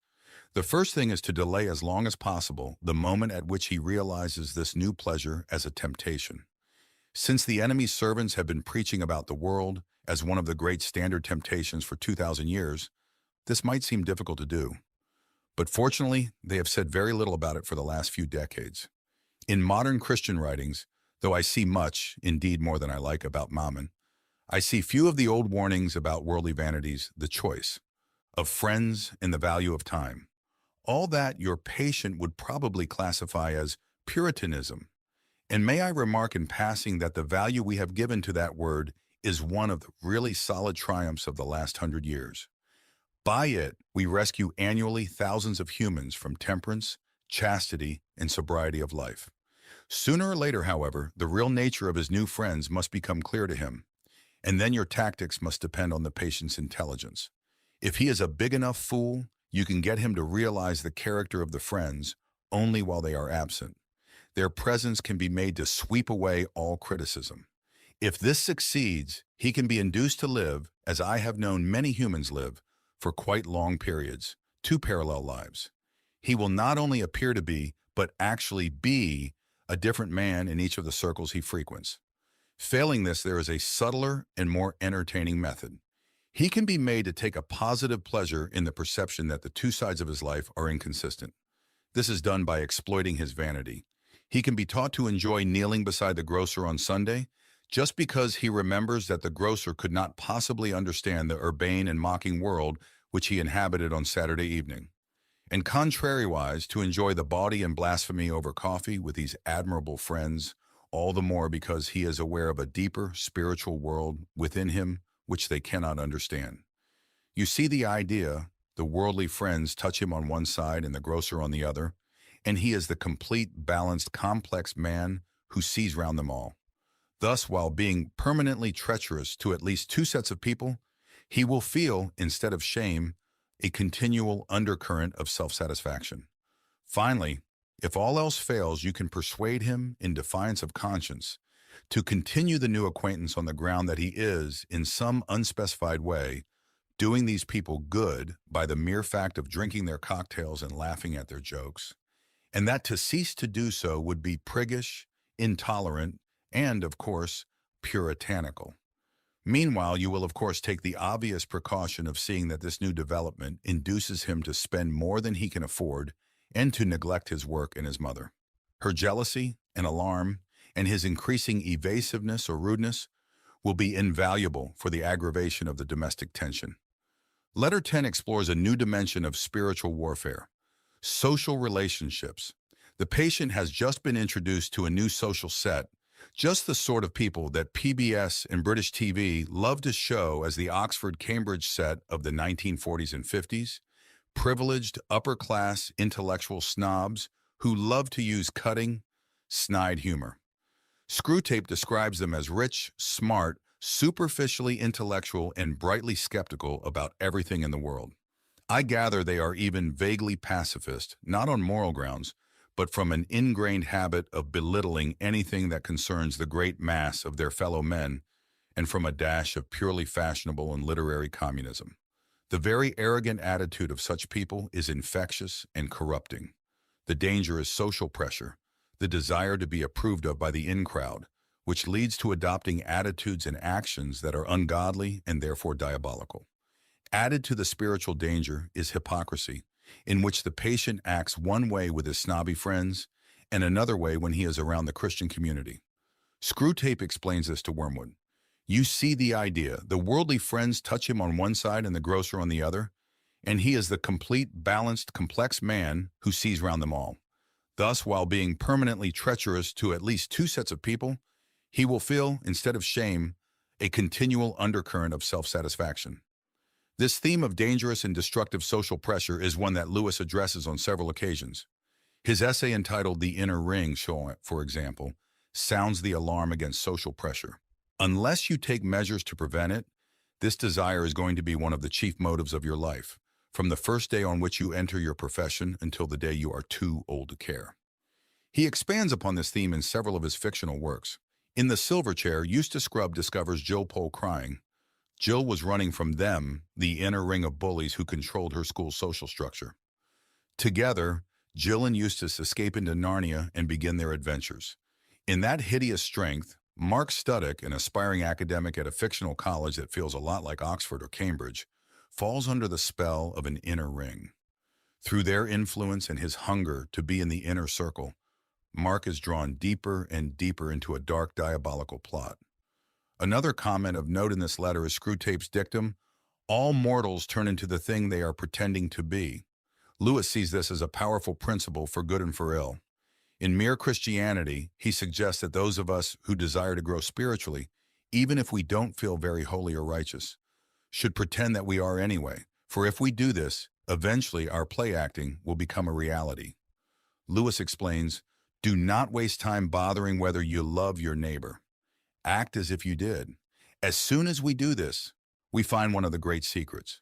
The first thing is to delay as long as possible the moment at which he realizes this new pleasure as a temptation. Since the enemy's servants have been preaching about the world as one of the great standard temptations for 2,000 years, this might seem difficult to do. But fortunately, they have said very little about it for the last few decades. In modern Christian writings, though I see much, indeed more than I like, about Mammon, I see few of the old warnings about worldly vanities, the choice of friends, and the value of time. All that your patient would probably classify as Puritanism. And may I remark in passing that the value we have given to that word is one of the really solid triumphs of the last 100 years. By it, we rescue annually thousands of humans from temperance, chastity, and sobriety of life. Sooner or later, however, the real nature of his new friends must become clear to him, and then your tactics must depend on the patient's intelligence. If he is a big enough fool, you can get him to realize the character of the friends only while they are absent. Their presence can be made to sweep away all criticism. If this succeeds, he can be induced to live, as I have known many humans live, for quite long periods, two parallel lives. He will not only appear to be, but actually be, a different man in each of the circles he frequents. Failing this, there is a subtler and more entertaining method. He can be made to take a positive pleasure in the perception that the two sides of his life are inconsistent. This is done by exploiting his vanity. He can be taught to enjoy kneeling beside the grocer on Sunday just because he remembers that the grocer could not possibly understand the urbane and mocking world which he inhabited on Saturday evening. And contrariwise, to enjoy the bawdy and blasphemy over coffee with these admirable friends, all the more because he is aware of a deeper spiritual world within him which they cannot understand. You see the idea, the worldly friends touch him on one side and the grocer on the other, and he is the complete, balanced, complex man who sees round them all. Thus, while being permanently treacherous to at least two sets of people, he will feel, instead of shame, a continual undercurrent of self-satisfaction. Finally, if all else fails, you can persuade him, in defiance of conscience, to continue the new acquaintance on the ground that he is, in some unspecified way, doing these people good by the mere fact of drinking their cocktails and laughing at their jokes, and that to cease to do so would be priggish, intolerant, and, of course, puritanical. Meanwhile, you will of course take the obvious precaution of seeing that this new development induces him to spend more than he can afford and to neglect his work and his mother. Her jealousy and alarm and his increasing evasiveness or rudeness will be invaluable for the aggravation of the domestic tension. Letter 10 explores a new dimension of spiritual warfare, social relationships. The patient has just been introduced to a new social set, just the sort of people that PBS and British TV love to show as the Oxford-Cambridge set of the 1940s and 50s, privileged, upper-class, intellectual snobs who love to use cutting, snide humor. Screwtape describes them as rich, smart, superficially intellectual, and brightly skeptical about everything in the world. I gather they are even vaguely pacifist, not on moral grounds, but from an ingrained habit of belittling anything that concerns the great mass of their fellow men, and from a dash of purely fashionable and literary communism. The very arrogant attitude of such people is infectious and corrupting. The danger is social pressure, the desire to be approved of by the in-crowd, which leads to adopting attitudes and actions that are ungodly and therefore diabolical. Added to the spiritual danger is hypocrisy, in which the patient acts one way with his snobby friends and another way when he is around the Christian community. Screwtape explains this to Wormwood. You see the idea. The worldly friends touch him on one side and the grocer on the other, and he is the complete, balanced, complex man who sees round them all. Thus, while being permanently treacherous to at least two sets of people, he will feel, instead of shame, a continual undercurrent of self-satisfaction. This theme of dangerous and destructive social pressure is one that Lewis addresses on several occasions. His essay entitled The Inner Ring, for example, sounds the alarm against social pressure. Unless you take measures to prevent it, this desire is going to be one of the chief motives of your life, from the first day on which you enter your profession until the day you are too old to care. He expands upon this theme in several of his fictional works. In The Silver Chair, Eustace Scrubb discovers Jill Pole crying. Jill was running from them, the inner ring of bullies who controlled her school's social structure. Together, Jill and Eustace escape into Narnia and begin their adventures. In that hideous strength, Mark Studdock, an aspiring academic at a fictional college that feels a lot like Oxford or Cambridge, falls under the spell of an inner ring. Through their influence and his hunger to be in the inner circle, Mark is drawn deeper and deeper into a dark, diabolical plot. Another comment of note in this letter is Screwtape's dictum, all mortals turn into the thing they are pretending to be. Lewis sees this as a powerful principle for good and for ill. In Mere Christianity, he suggests that those of us who desire to grow spiritually, even if we don't feel very holy or righteous, should pretend that we are anyway, for if we do this, eventually our play acting will become a reality. Lewis explains, do not waste time bothering whether you love your neighbor. Act as if you did. As soon as we do this, we find one of the great secrets.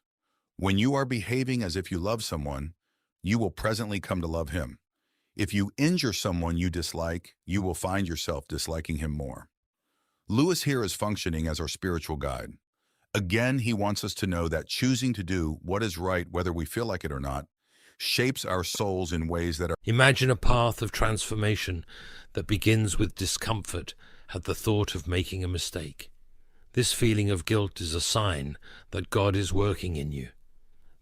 When you are behaving as if you love someone, you will presently come to love him. If you injure someone you dislike, you will find yourself disliking him more. Lewis here is functioning as our spiritual guide. Again, he wants us to know that choosing to do what is right, whether we feel like it or not, shapes our souls in ways that are... Imagine a path of transformation that begins with discomfort at the thought of making a mistake. This feeling of guilt is a sign that God is working in you.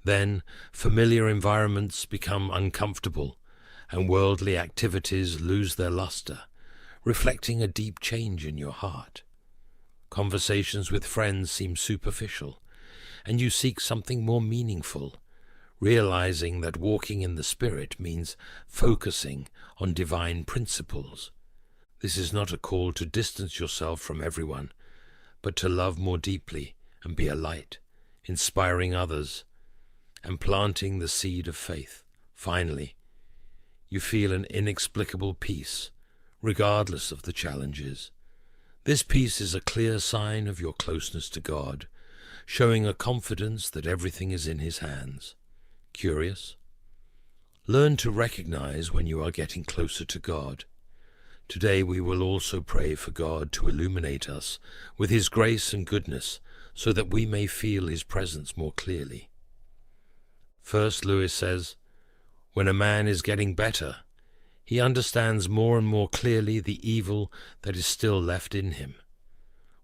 Then, familiar environments become uncomfortable, and worldly activities lose their luster, reflecting a deep change in your heart. Conversations with friends seem superficial, and you seek something more meaningful, realizing that walking in the Spirit means focusing on divine principles. This is not a call to distance yourself from everyone, but to love more deeply and be a light, inspiring others, and planting the seed of faith. Finally, you feel an inexplicable peace, regardless of the challenges. This peace is a clear sign of your closeness to God, showing a confidence that everything is in His hands. Curious? Learn to recognize when you are getting closer to God. Today we will also pray for God to illuminate us with His grace and goodness so that we may feel His presence more clearly. First, Lewis says, when a man is getting better, he understands more and more clearly the evil that is still left in him.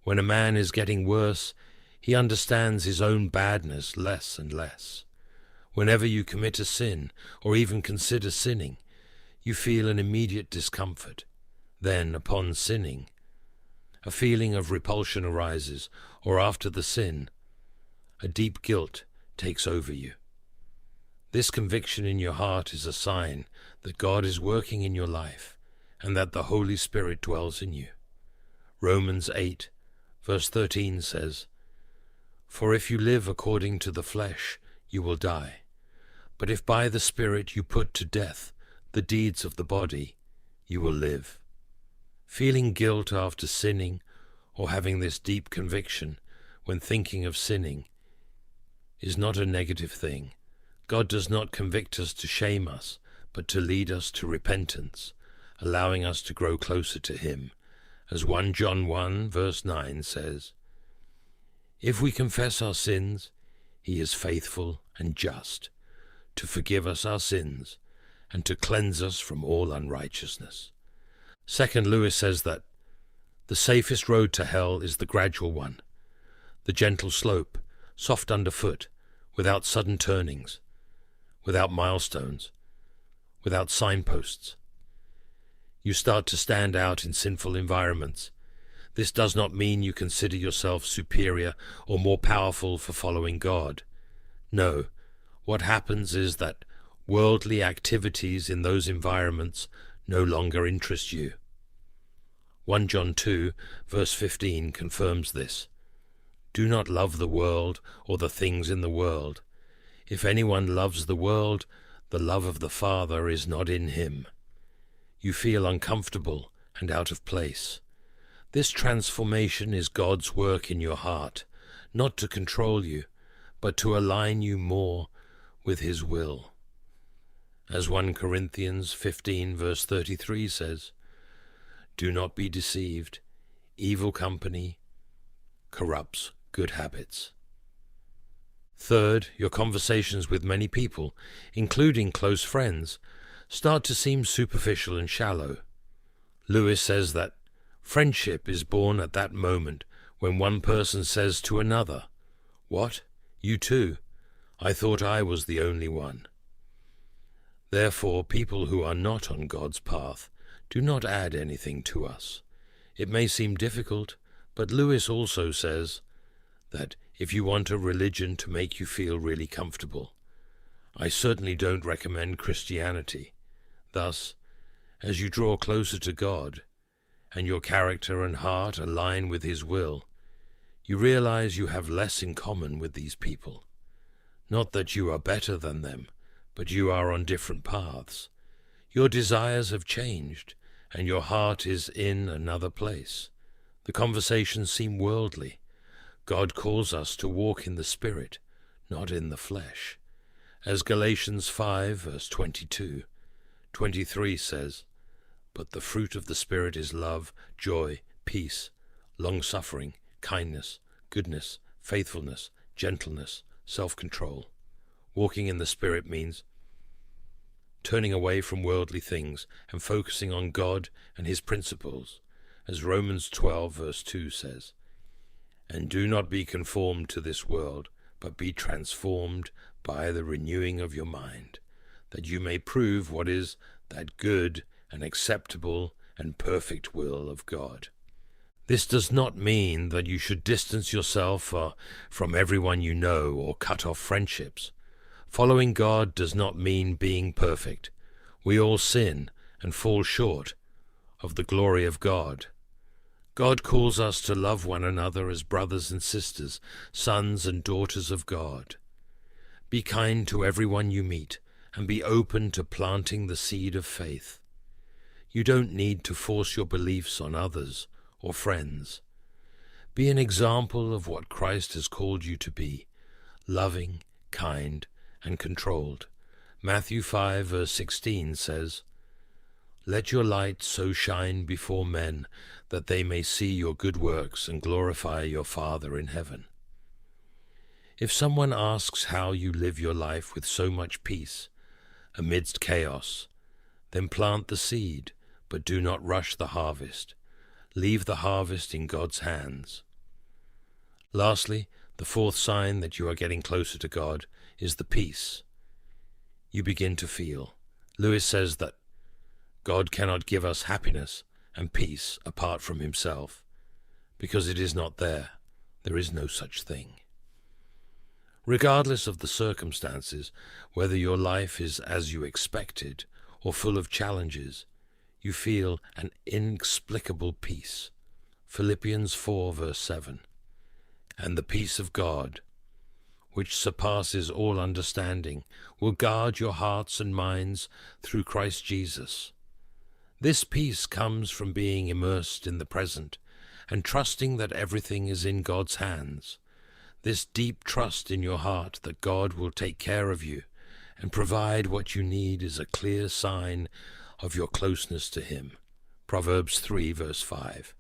When a man is getting worse, he understands his own badness less and less. Whenever you commit a sin, or even consider sinning, you feel an immediate discomfort. Then, upon sinning, a feeling of repulsion arises, or after the sin, a deep guilt takes over you. This conviction in your heart is a sign that God is working in your life, and that the Holy Spirit dwells in you. Romans 8, verse 13 says, "For if you live according to the flesh, you will die. But if by the Spirit you put to death the deeds of the body, you will live." Feeling guilt after sinning, or having this deep conviction when thinking of sinning, is not a negative thing. God does not convict us to shame us, but to lead us to repentance, allowing us to grow closer to Him. As 1 John 1, verse 9 says, "If we confess our sins, He is faithful and just, to forgive us our sins, and to cleanse us from all unrighteousness." Second, Lewis says that the safest road to hell is the gradual one, the gentle slope, soft underfoot, without sudden turnings, without milestones, without signposts. You start to stand out in sinful environments. This does not mean you consider yourself superior or more powerful for following God. No, what happens is that worldly activities in those environments no longer interest you. 1 John 2, verse 15 confirms this. "Do not love the world or the things in the world. If anyone loves the world, the love of the Father is not in him." You feel uncomfortable and out of place. This transformation is God's work in your heart, not to control you, but to align you more with His will. As 1 Corinthians 15, verse 33 says, "Do not be deceived. Evil company corrupts good habits." Third, your conversations with many people, including close friends, start to seem superficial and shallow. Lewis says that friendship is born at that moment when one person says to another, "What? You too? I thought I was the only one." Therefore, people who are not on God's path do not add anything to us. It may seem difficult, but Lewis also says that if you want a religion to make you feel really comfortable, I certainly don't recommend Christianity. Thus, as you draw closer to God, and your character and heart align with His will, you realize you have less in common with these people. Not that you are better than them, but you are on different paths. Your desires have changed, and your heart is in another place. The conversations seem worldly. God calls us to walk in the Spirit, not in the flesh. As Galatians 5, verse 22, 23 says, "But the fruit of the Spirit is love, joy, peace, long-suffering, kindness, goodness, faithfulness, gentleness, self-control." Walking in the Spirit means turning away from worldly things and focusing on God and His principles, as Romans 12 verse 2 says, "And do not be conformed to this world, but be transformed by the renewing of your mind, that you may prove what is that good and acceptable and perfect will of God." This does not mean that you should distance yourself from everyone you know or cut off friendships. Following God does not mean being perfect. We all sin and fall short of the glory of God. God calls us to love one another as brothers and sisters, sons and daughters of God. Be kind to everyone you meet and be open to planting the seed of faith. You don't need to force your beliefs on others or friends. Be an example of what Christ has called you to be, loving, kind, and controlled. Matthew 5 verse 16 says, "Let your light so shine before men that they may see your good works and glorify your Father in heaven." If someone asks how you live your life with so much peace amidst chaos, then plant the seed, but do not rush the harvest. Leave the harvest in God's hands. Lastly, the fourth sign that you are getting closer to God is the peace you begin to feel. Lewis says that God cannot give us happiness and peace apart from himself, because it is not there. There is no such thing. Regardless of the circumstances, whether your life is as you expected or full of challenges, you feel an inexplicable peace. Philippians 4 verse 7. "And the peace of God, which surpasses all understanding, will guard your hearts and minds through Christ Jesus." This peace comes from being immersed in the present and trusting that everything is in God's hands. This deep trust in your heart that God will take care of you and provide what you need is a clear sign of your closeness to him. Proverbs 3 verse 5.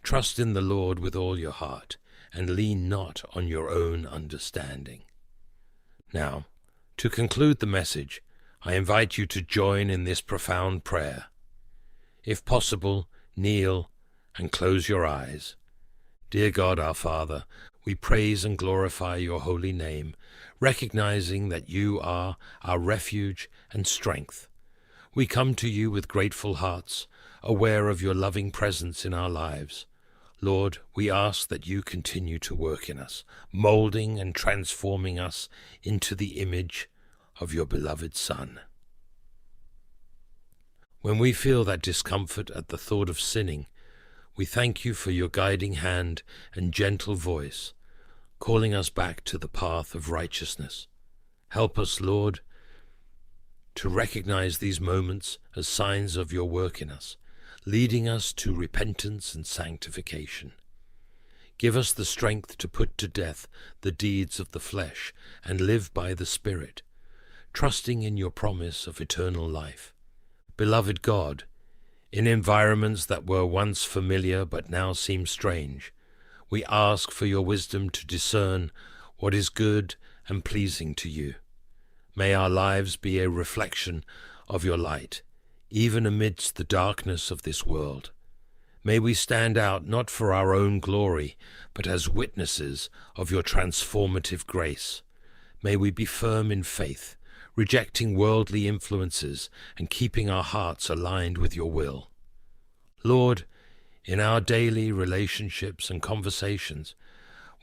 "Trust in the Lord with all your heart, and lean not on your own understanding." Now, to conclude the message, I invite you to join in this profound prayer. If possible, kneel and close your eyes. Dear God, our Father, we praise and glorify your holy name, recognizing that you are our refuge and strength. We come to you with grateful hearts, aware of your loving presence in our lives. Lord, we ask that you continue to work in us, molding and transforming us into the image of your beloved Son. When we feel that discomfort at the thought of sinning, we thank you for your guiding hand and gentle voice, calling us back to the path of righteousness. Help us, Lord, to recognize these moments as signs of your work in us, leading us to repentance and sanctification. Give us the strength to put to death the deeds of the flesh and live by the Spirit, trusting in your promise of eternal life. Beloved God, in environments that were once familiar but now seem strange, we ask for your wisdom to discern what is good and pleasing to you. May our lives be a reflection of your light, even amidst the darkness of this world. May we stand out not for our own glory, but as witnesses of your transformative grace. May we be firm in faith, rejecting worldly influences and keeping our hearts aligned with your will. Lord, in our daily relationships and conversations,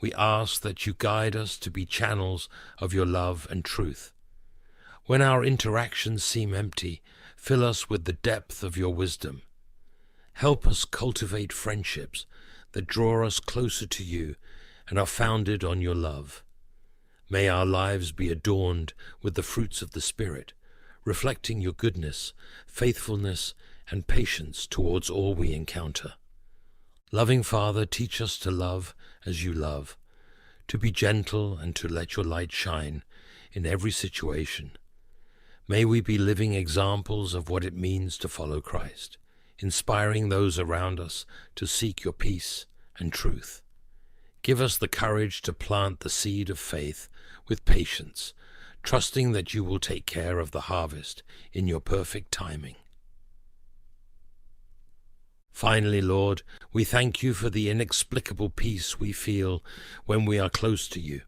we ask that you guide us to be channels of your love and truth. When our interactions seem empty, fill us with the depth of your wisdom. Help us cultivate friendships that draw us closer to you and are founded on your love. May our lives be adorned with the fruits of the Spirit, reflecting your goodness, faithfulness, and patience towards all we encounter. Loving Father, teach us to love as you love, to be gentle and to let your light shine in every situation. May we be living examples of what it means to follow Christ, inspiring those around us to seek your peace and truth. Give us the courage to plant the seed of faith with patience, trusting that you will take care of the harvest in your perfect timing. Finally, Lord, we thank you for the inexplicable peace we feel when we are close to you.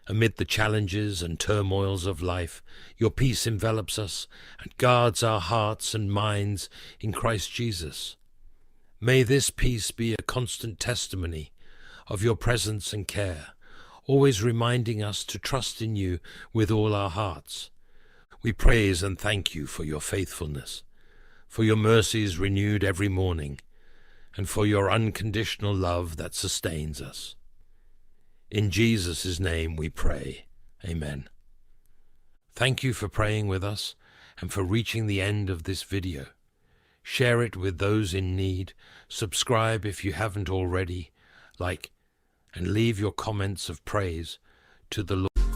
Amid the challenges and turmoils of life, your peace envelops us and guards our hearts and minds in Christ Jesus. May this peace be a constant testimony of your presence and care, always reminding us to trust in you with all our hearts. We praise and thank you for your faithfulness, for your mercies renewed every morning, and for your unconditional love that sustains us. In Jesus' name we pray. Amen. Thank you for praying with us and for reaching the end of this video. Share it with those in need, subscribe if you haven't already, like, and leave your comments of praise to the Lord.